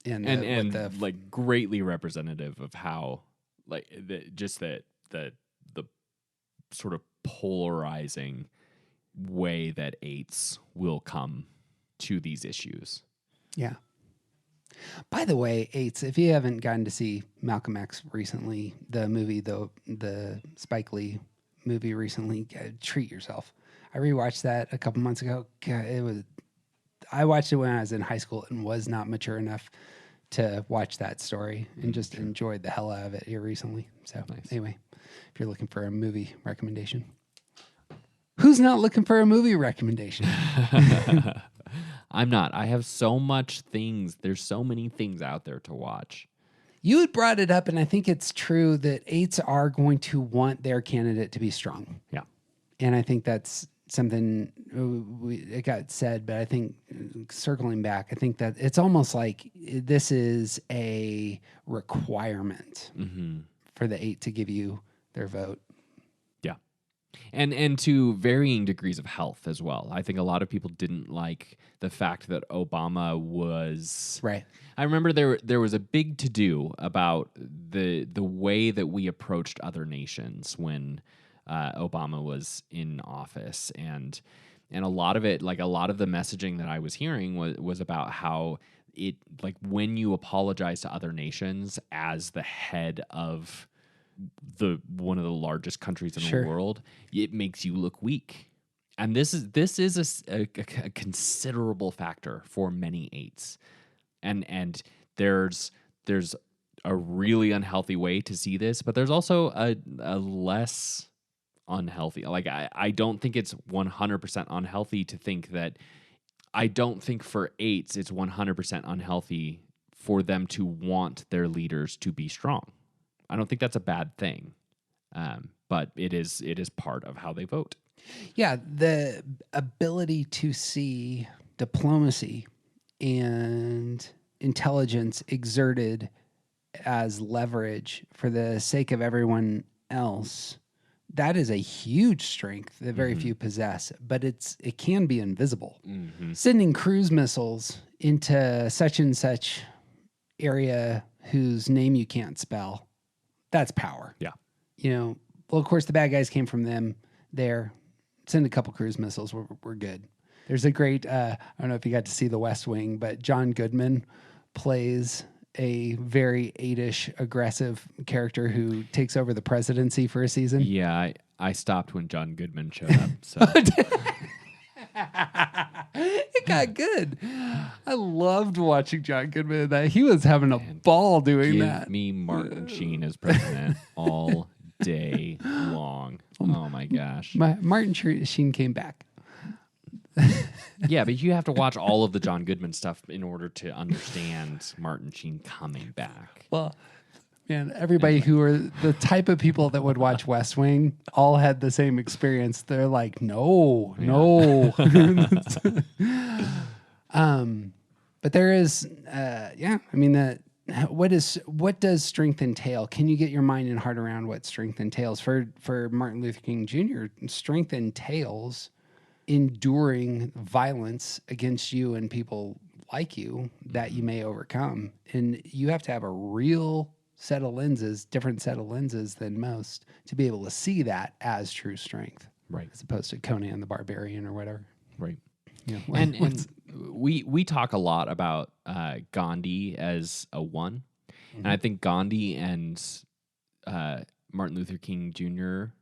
And like greatly representative of how the sort of polarizing way that 8s will come to these issues. Yeah. By the way, 8s, if you haven't gotten to see Malcolm X recently, the movie, the Spike Lee movie recently, treat yourself. I rewatched that a couple months ago. God, I watched it when I was in high school and was not mature enough to watch that story and just enjoyed the hell out of it here recently. So anyway, if you're looking for a movie recommendation. Who's not looking for a movie recommendation? I'm not. I have so much things. There's so many things out there to watch. You had brought it up, and I think it's true that 8s are going to want their candidate to be strong. Yeah. And I think that's something it got said, but I think circling back, I think that it's almost like this is a requirement for the 8 to give you their vote. And to varying degrees of health as well. I think a lot of people didn't like the fact that Obama was right. I remember there was a big to-do about the way that we approached other nations when Obama was in office, and a lot of it, like a lot of the messaging that I was hearing was about how it, like, when you apologize to other nations as the head of one of the largest countries in the world, it makes you look weak. And this is a considerable factor for many 8s. And there's a really unhealthy way to see this, but there's also a less unhealthy. Like, I don't think it's 100% unhealthy to think that. I don't think for 8s it's 100% unhealthy for them to want their leaders to be strong. I don't think that's a bad thing, but it is part of how they vote. Yeah, the ability to see diplomacy and intelligence exerted as leverage for the sake of everyone else, that is a huge strength that very few possess, but it can be invisible. Sending cruise missiles into such and such area whose name you can't spell, that's power. Yeah. Well, of course, the bad guys came from them there. Send a couple cruise missiles. We're good. There's a great, I don't know if you got to see The West Wing, but John Goodman plays a very 8-ish aggressive character who takes over the presidency for a season. Yeah, I stopped when John Goodman showed up. So. It got good. I loved watching John Goodman in that. He was having a ball doing Give that. me Martin Sheen as president all day long. Oh my gosh. Martin Sheen came back. Yeah, but you have to watch all of the John Goodman stuff in order to understand Martin Sheen coming back. Well, man, everybody who were the type of people that would watch West Wing all had the same experience. They're like, no. But there is, what does strength entail? Can you get your mind and heart around what strength entails? For Martin Luther King Jr., strength entails enduring violence against you and people like you that you may overcome. And you have to have a real set of lenses, different set of lenses than most, to be able to see that as true strength. Right. As opposed to Conan the Barbarian or whatever. Right. Yeah. And we talk a lot about Gandhi as a one. Mm-hmm. And I think Gandhi and Martin Luther King Jr.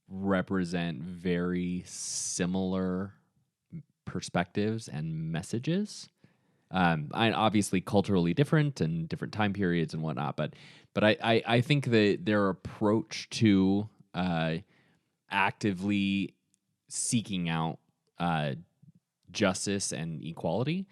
represent very similar perspectives and messages. Obviously culturally different and different time periods and whatnot, but I think that their approach to actively seeking out justice and equality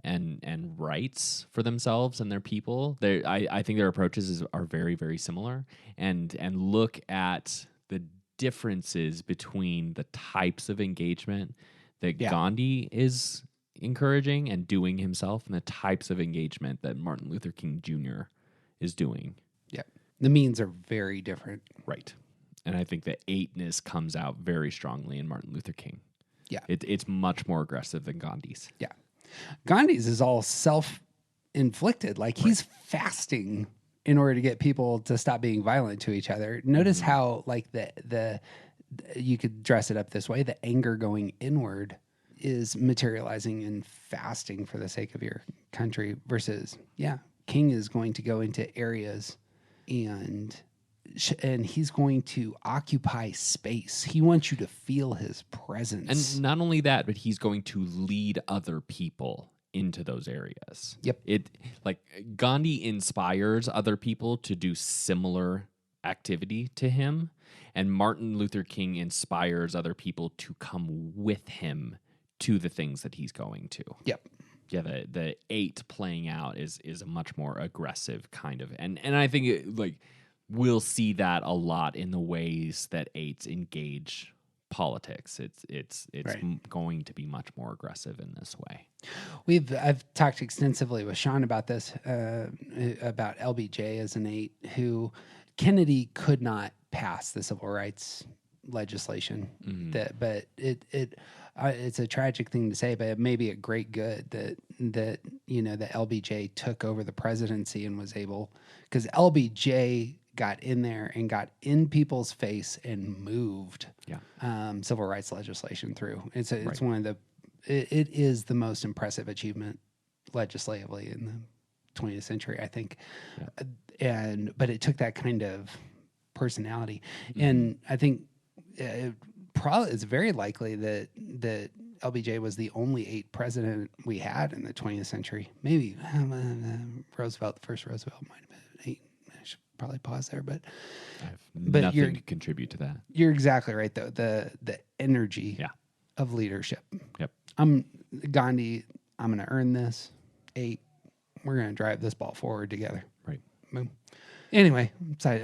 and rights for themselves and their people, I think their approaches are very, very similar, and look at the differences between the types of engagement that Gandhi is encouraging and doing himself and the types of engagement that Martin Luther King Jr. is doing. Yeah. The means are very different. Right. And I think that eightness comes out very strongly in Martin Luther King. Yeah. It's much more aggressive than Gandhi's. Yeah. Gandhi's is all self-inflicted. Like he's fasting in order to get people to stop being violent to each other. Notice how like the you could dress it up this way. The anger going inward is materializing in fasting for the sake of your country versus, King is going to go into areas and he's going to occupy space. He wants you to feel his presence. And not only that, but he's going to lead other people into those areas. Yep. Gandhi inspires other people to do similar activity to him, and Martin Luther King inspires other people to come with him to the things that he's going to. Yep. Yeah, the eight playing out is a much more aggressive kind of, and I think we'll see that a lot in the ways that eights engage politics. It's right. Going to be much more aggressive in this way. I've talked extensively with Sean about this, about LBJ as an eight, who Kennedy could not pass the civil rights legislation. But it's a tragic thing to say, but it may be a great good that that LBJ took over the presidency and was able, because LBJ got in there and got in people's face and moved civil rights legislation through. It's one of the it is the most impressive achievement legislatively in the 20th century, I think. But it took that kind of personality, and I think it's very likely that LBJ was the only eight president we had in the 20th century. Maybe Roosevelt, the first Roosevelt might have been eight. I should probably pause there, but I have nothing to contribute to that. You're exactly right, though. The energy of leadership. Yep. I'm Gandhi. I'm going to earn this. Eight. We're going to drive this ball forward together. Right. Boom. Anyway, sorry.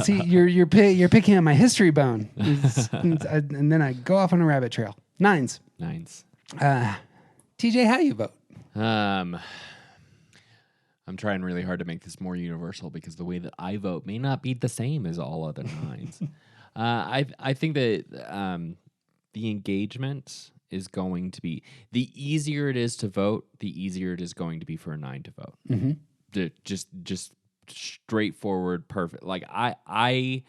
See, you're picking on my history bone, and then I go off on a rabbit trail. Nines. TJ, how do you vote? I'm trying really hard to make this more universal because the way that I vote may not be the same as all other nines. I think that the engagement is going to be, the easier it is to vote, the easier it is going to be for a nine to vote. Mm-hmm. Just straightforward, perfect. Like I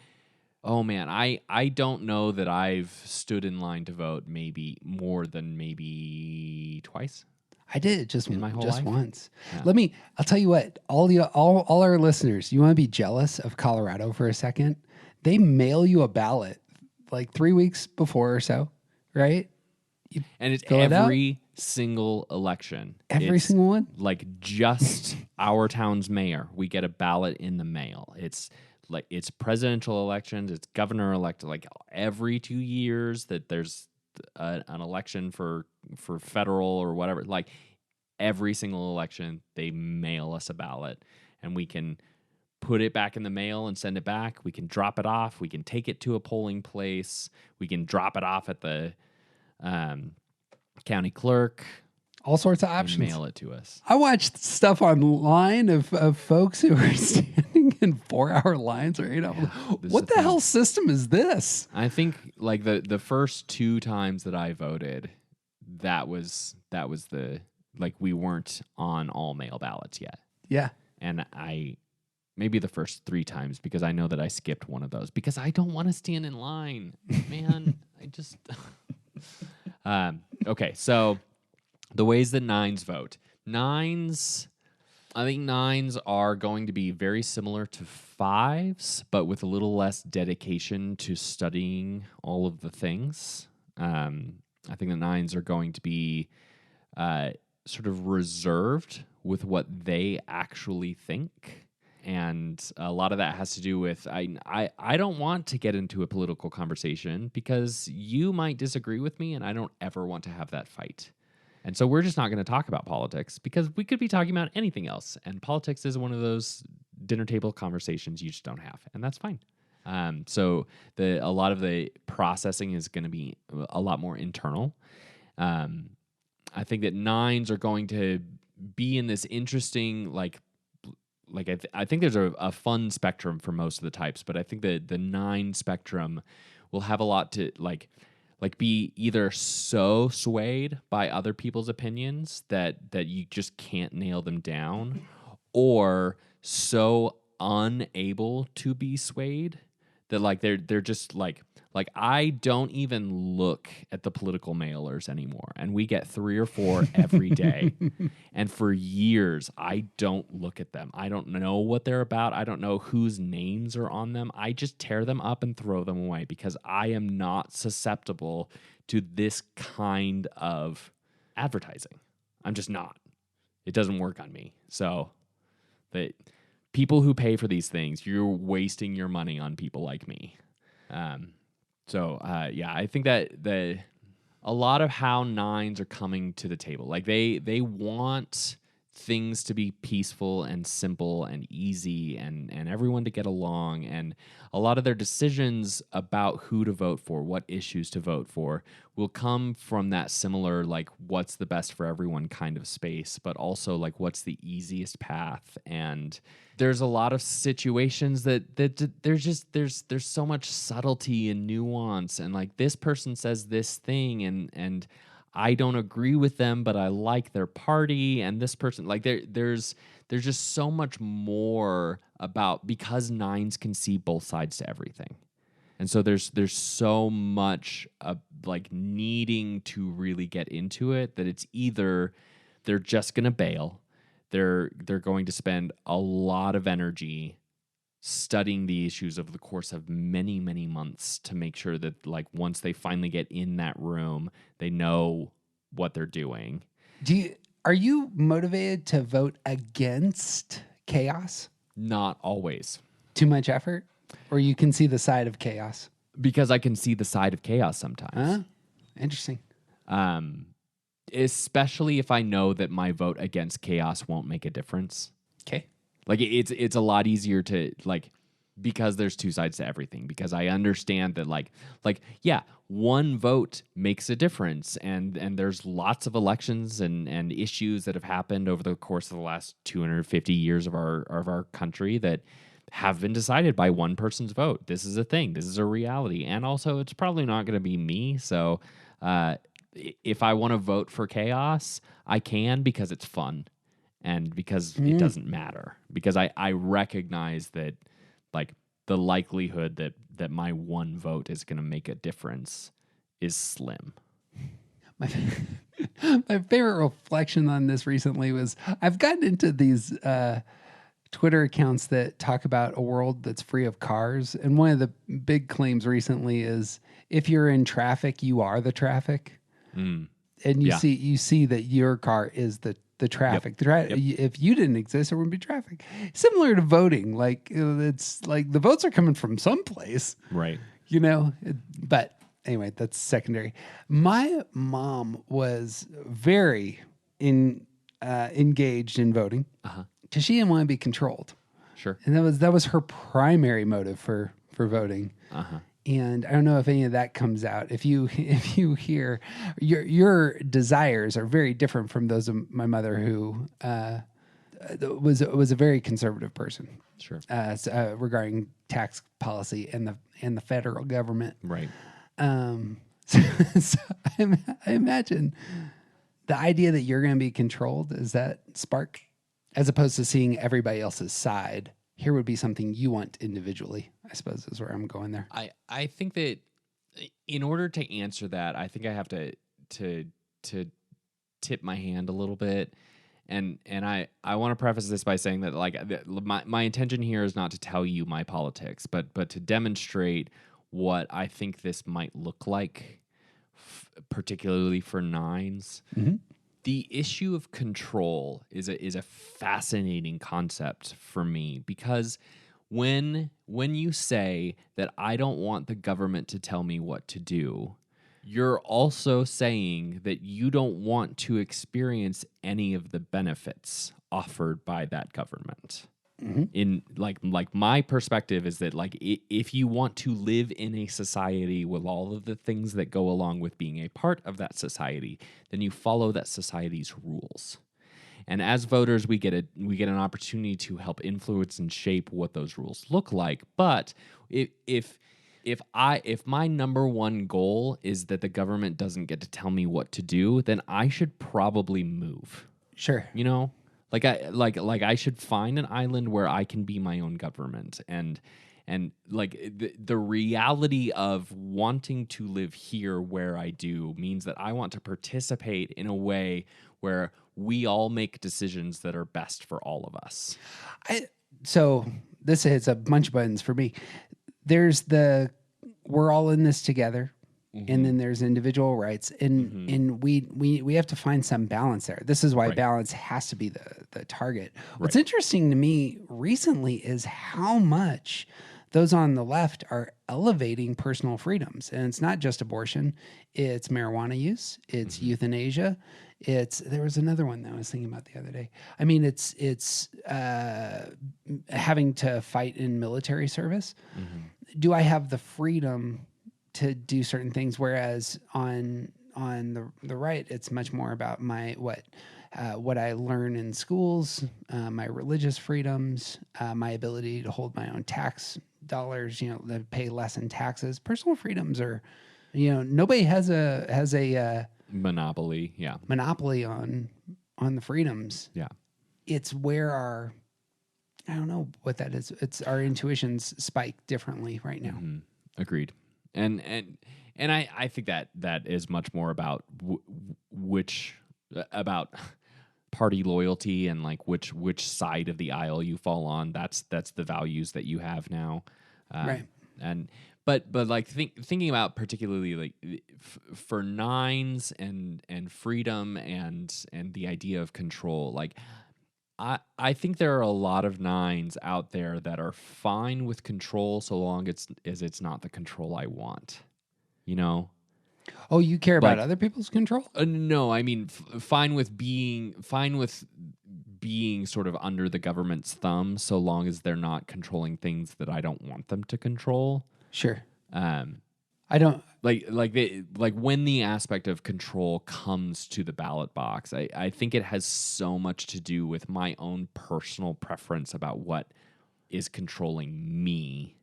don't know that I've stood in line to vote maybe more than maybe twice. I did just in my whole life? Once. Yeah. I'll tell you what, all our listeners, you want to be jealous of Colorado for a second? They mail you a ballot like 3 weeks before or so, right? And it's every single election. Every It's single one? like just our town's mayor. We get a ballot in the mail. It's like it's presidential elections, it's governor elected. Like every 2 years that there's an election for federal or whatever. Like every single election, they mail us a ballot, and we can put it back in the mail and send it back. We can drop it off. We can take it to a polling place. We can drop it off at the county clerk. All sorts of And options. mail it to us. I watched stuff online of folks who are standing in 4-hour lines or 8-hour. This What is the hell system is this? I think like the first 2 times that I voted, that was the like we weren't on all mail ballots yet. Yeah. And maybe the first 3 times, because I know that I skipped one of those because I don't want to stand in line, man. I just okay. So the ways that 9s vote. I think 9s are going to be very similar to 5s, but with a little less dedication to studying all of the things. I think the 9s are going to be sort of reserved with what they actually think. And a lot of that has to do with I don't want to get into a political conversation because you might disagree with me, and I don't ever want to have that fight. And so we're just not going to talk about politics because we could be talking about anything else. And politics is one of those dinner table conversations you just don't have, and that's fine. So a lot of the processing is going to be a lot more internal. I think that 9s are going to be in this interesting I think there's a fun spectrum for most of the types, but I think that the 9 spectrum will have a lot to be either so swayed by other people's opinions that you just can't nail them down, or so unable to be swayed that they're just like I don't even look at the political mailers anymore, and we get 3 or 4 every day. And for years, I don't look at them. I don't know what they're about. I don't know whose names are on them. I just tear them up and throw them away because I am not susceptible to this kind of advertising. I'm just not. It doesn't work on me. So the people who pay for these things, you're wasting your money on people like me. I think that a lot of how 9s are coming to the table, like they want things to be peaceful and simple and easy and everyone to get along. And a lot of their decisions about who to vote for, what issues to vote for, will come from that similar, like, what's the best for everyone kind of space, but also like what's the easiest path. And there's a lot of situations that there's so much subtlety and nuance, and like this person says this thing and I don't agree with them, but I like their party, and this person, like there's just so much more about, because 9s can see both sides to everything. And so there's so much like needing to really get into it that it's either they're just going to bail, they're going to spend a lot of energy studying the issues over the course of many, many months to make sure that, like, once they finally get in that room, they know what they're doing. Are you motivated to vote against chaos? Not always. Too much effort? Or you can see the side of chaos? Because I can see the side of chaos sometimes. Interesting. Especially if I know that my vote against chaos won't make a difference. Okay. Like it's a lot easier to, like, because there's 2 sides to everything, because I understand that like yeah, one vote makes a difference, and there's lots of elections and issues that have happened over the course of the last 250 years of our country that have been decided by one person's vote. This is a thing. This is a reality. And also, it's probably not going to be me. So if I want to vote for chaos, I can, because it's fun and because it doesn't matter. Because I recognize that, like, the likelihood that my one vote is going to make a difference is slim. My favorite reflection on this recently was I've gotten into these Twitter accounts that talk about a world that's free of cars. And one of the big claims recently is, if you're in traffic, you are the traffic. and you Yeah. see that your car is the traffic. If you didn't exist, there wouldn't be traffic. Similar to voting, like it's like the votes are coming from someplace, Right. But anyway, that's secondary. My mom was very engaged in voting because she didn't want to be controlled, Sure. and that was her primary motive for voting. And I don't know if any of that comes out. If you hear your desires are very different from those of my mother, who was a very conservative person. Sure. Regarding tax policy and the federal government. Right. So I imagine the idea that you're going to be controlled is that spark, as opposed to seeing everybody else's side. Here would be something you want individually, I suppose, is where I'm going there. I think that in order to answer that, I think I have to tip my hand a little bit. And I want to preface this by saying that my intention here is not to tell you my politics, but to demonstrate what I think this might look like, particularly for nines. Mm-hmm. The issue of control is a fascinating concept for me, because when you say that I don't want the government to tell me what to do, you're also saying that you don't want to experience any of the benefits offered by that government. Mm-hmm. In like my perspective is that if you want to live in a society with all of the things that go along with being a part of that society, then you follow that society's rules. And as voters, we get an opportunity to help influence and shape what those rules look like. But if my number one goal is that the government doesn't get to tell me what to do, then I should probably move. Sure. I should find an island where I can be my own government, and the reality of wanting to live here where I do means that I want to participate in a way where we all make decisions that are best for all of us. So this hits a bunch of buttons for me. There's we're all in this together. Mm-hmm. And then there's individual rights, and we have to find some balance there. This is why balance has to be the target. What's interesting to me recently is how much those on the left are elevating personal freedoms, and it's not just abortion; it's marijuana use, it's euthanasia, there was another one that I was thinking about the other day. I mean, it's having to fight in military service. Mm-hmm. Do I have the freedom to do certain things, whereas on the right, it's much more about what I learn in schools, my religious freedoms, my ability to hold my own tax dollars, to pay less in taxes. Personal freedoms are, nobody has a monopoly, monopoly on the freedoms. Yeah, it's where I don't know what that is. It's our intuitions spike differently right now. Mm-hmm. Agreed. And I think that is much more about about party loyalty and which side of the aisle you fall on. That's the values that you have now, right? But thinking about particularly for nines and freedom and the idea of control, I think there are a lot of nines out there that are fine with control so long as it's not the control I want. Oh, you care about other people's control? No, I mean fine with being sort of under the government's thumb so long as they're not controlling things that I don't want them to control. Sure. I don't when the aspect of control comes to the ballot box, I think it has so much to do with my own personal preference about what is controlling me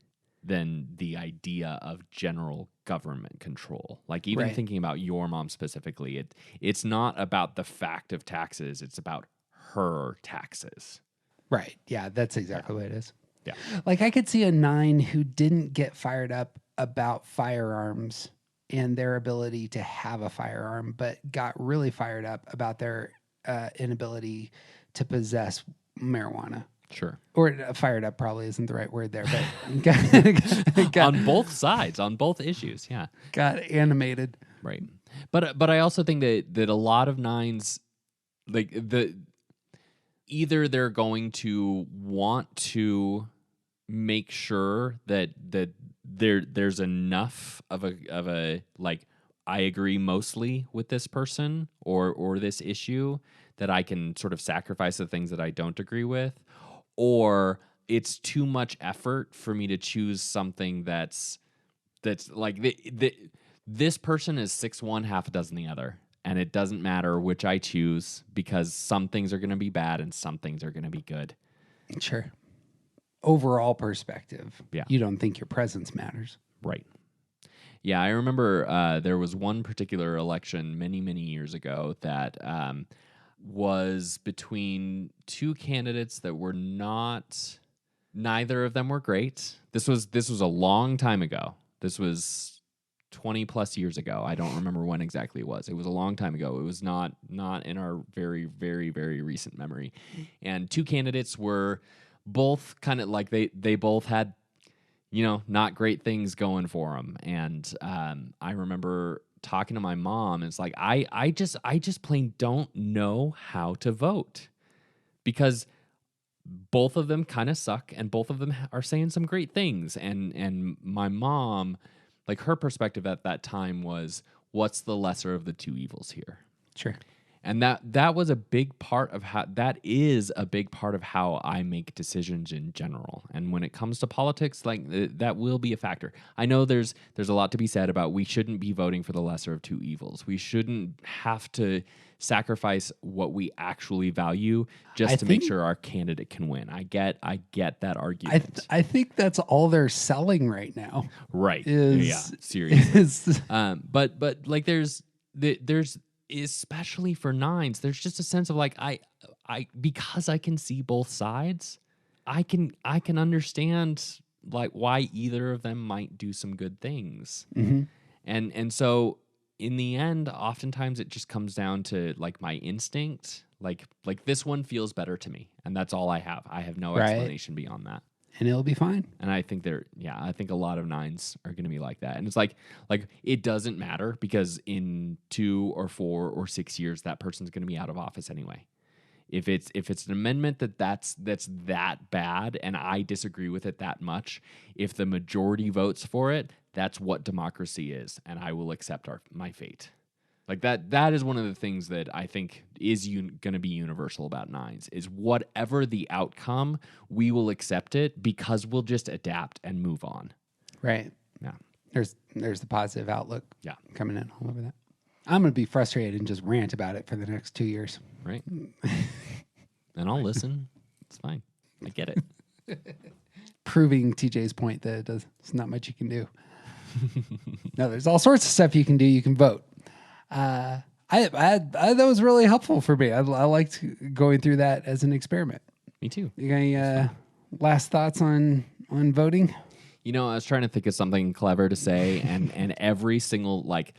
than the idea of general government control. Thinking about your mom specifically, it's not about the fact of taxes, it's about her taxes. Right. Yeah, that's exactly what it is. Yeah. I could see a 9 who didn't get fired up about firearms and their ability to have a firearm, but got really fired up about their inability to possess marijuana. Sure. Or fired up probably isn't the right word there, but on both sides, on both issues, yeah. Got animated. Right. But I also think that a lot of nines, like either they're going to want to make sure that there's enough of a like, I agree mostly with this person or this issue that I can sort of sacrifice the things that I don't agree with, or it's too much effort for me to choose something that's like this person is 6'1", half a dozen the other, and it doesn't matter which I choose because some things are going to be bad and some things are going to be good. Sure. Overall perspective. Yeah. You don't think your presence matters. Right. Yeah, I remember there was one particular election many, many years ago that was between two candidates that were neither of them were great. This was a long time ago. This was 20 plus years ago. I don't remember when exactly it was. It was a long time ago. It was not in our very, very, very recent memory. And two candidates were both kind of like they both had, not great things going for them. And I remember talking to my mom, and it's like, I just plain don't know how to vote because both of them kind of suck and both of them are saying some great things. And my mom, like, her perspective at that time was, what's the lesser of the two evils here? Sure. And that was a big part of that is a big part of how I make decisions in general. And when it comes to politics, like, that will be a factor. I know there's a lot to be said about we shouldn't be voting for the lesser of two evils. We shouldn't have to sacrifice what we actually value just to make sure our candidate can win. I get that argument. I think that's all they're selling right now. Right. Seriously. But like there's especially for nines, there's just a sense of like, I because I can see both sides, I can understand like why either of them might do some good things. Mm-hmm. And so in the end, oftentimes it just comes down to like my instinct, like this one feels better to me, and that's all I have. I have no explanation beyond that. And it'll be fine. And I think I think a lot of nines are going to be like that. And it's like it doesn't matter because in 2 or 4 or 6 years, that person's going to be out of office anyway. If it's an amendment that's that bad and I disagree with it that much, if the majority votes for it, that's what democracy is, and I will accept my fate. Like that is one of the things that I think is going to be universal about nines is whatever the outcome, we will accept it because we'll just adapt and move on. Right. Yeah. There's the positive outlook. Yeah. Coming in all over that. I'm going to be frustrated and just rant about it for the next 2 years. Right. And I'll listen. It's fine. I get it. Proving TJ's point that there's not much you can do. No, there's all sorts of stuff you can do. You can vote. I that was really helpful for me. I liked going through that as an experiment. Me too. You got any last thoughts on voting? I was trying to think of something clever to say, and every single like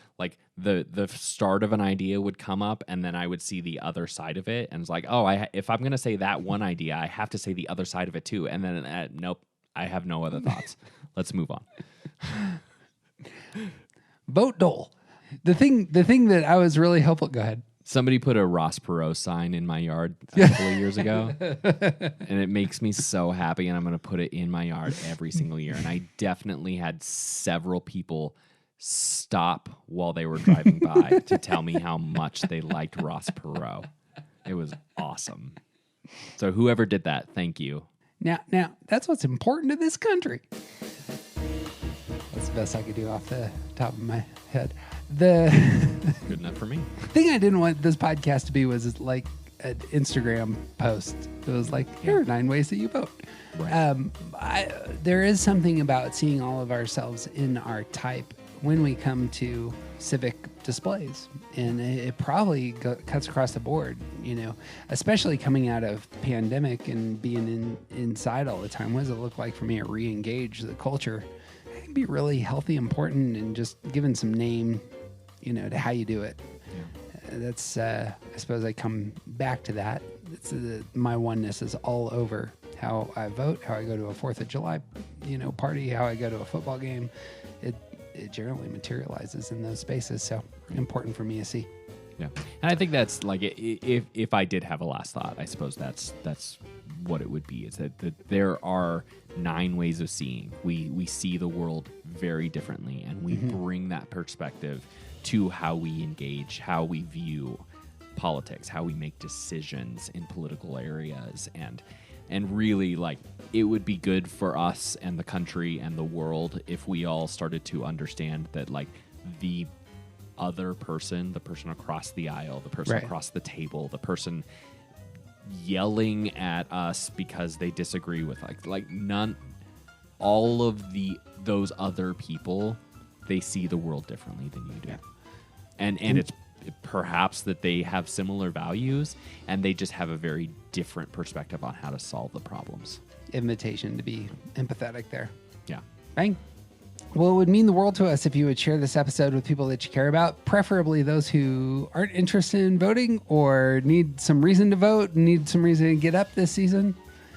the start of an idea would come up, and then I would see the other side of it, and it's like, oh, if I'm gonna say that one idea, I have to say the other side of it too, and then nope, I have no other thoughts. Let's move on. Vote Dole. The thing that I was really helpful. Go ahead. Somebody put a Ross Perot sign in my yard a couple of years ago, and it makes me so happy, and I'm going to put it in my yard every single year. And I definitely had several people stop while they were driving by to tell me how much they liked Ross Perot. It was awesome. So whoever did that, thank you. Now, that's what's important to this country. That's the best I could do off the top of my head. Good enough for me. The thing I didn't want this podcast to be was like an Instagram post. It was like, here are 9 ways that you vote. Right. There is something about seeing all of ourselves in our type when we come to civic displays. And it probably cuts across the board, especially coming out of the pandemic and being inside all the time. What does it look like for me to re-engage the culture? It can be really healthy, important, and just giving some name, to how you do it. Yeah. That's, I suppose I come back to that. My oneness is all over how I vote, how I go to a 4th of July, party, how I go to a football game. it generally materializes in those spaces. So important for me to see. Yeah, and I think that's like if I did have a last thought, I suppose that's what it would be. Is that there are 9 ways of seeing. We see the world very differently, and we bring that perspective to how we engage, how we view politics, how we make decisions in political areas, and really, like, it would be good for us and the country and the world if we all started to understand that, like, the other person, the person across the aisle, the person across the table, the person yelling at us because they disagree with like none, all of those other people, they see the world differently than you do. Yeah. And it's perhaps that they have similar values and they just have a very different perspective on how to solve the problems. Invitation to be empathetic there. Yeah. Bang. Well, it would mean the world to us if you would share this episode with people that you care about, preferably those who aren't interested in voting or need some reason to vote, need some reason to get up this season.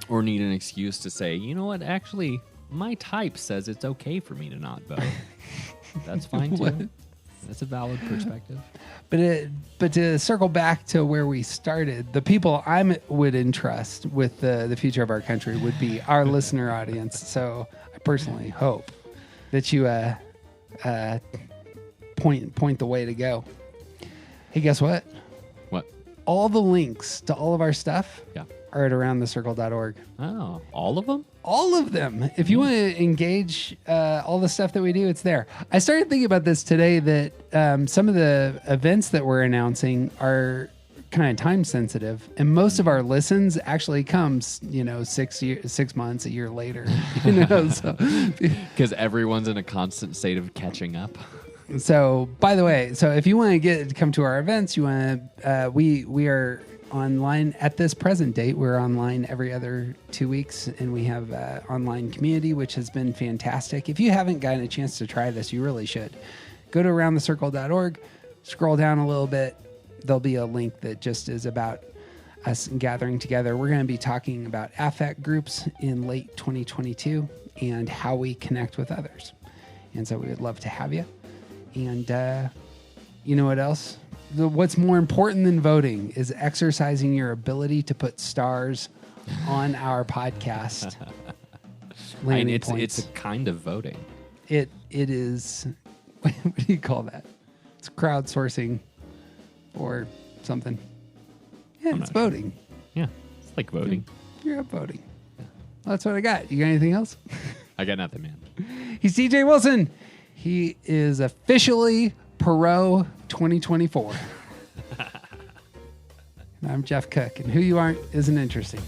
Or need an excuse to say, you know what, actually, my type says it's okay for me to not vote. That's fine, too. That's a valid perspective. But to circle back to where we started, the people I would entrust with the future of our country would be our listener audience. So I personally hope that you point the way to go. Hey, guess what? What? All the links to all of our stuff are at aroundthecircle.org. Oh, all of them? All of them. If you want to engage all the stuff that we do, it's there. I started thinking about this today that some of the events that we're announcing are kind of time sensitive, and most of our listens actually comes 6 months, a year later, because everyone's in a constant state of catching up. So, by the way, if you want to come to our events, you want to we are online at this present date. We're online every other 2 weeks, and we have online community, which has been fantastic. If you haven't gotten a chance to try this, you really should go to aroundthecircle.org, scroll down a little bit. There'll be a link that just is about us gathering together. We're going to be talking about affect groups in late 2022 and how we connect with others. And so we would love to have you. And you know what else? What's more important than voting is exercising your ability to put stars on our podcast. It's a kind of voting. It is. What do you call that? It's crowdsourcing. Or something. Yeah, it's voting. Yeah, it's like voting. You're up voting. Yeah. Well, that's what I got. You got anything else? I got nothing, man. He's TJ Wilson. He is officially Perot 2024. And I'm Jeff Cook, and who you aren't isn't interesting.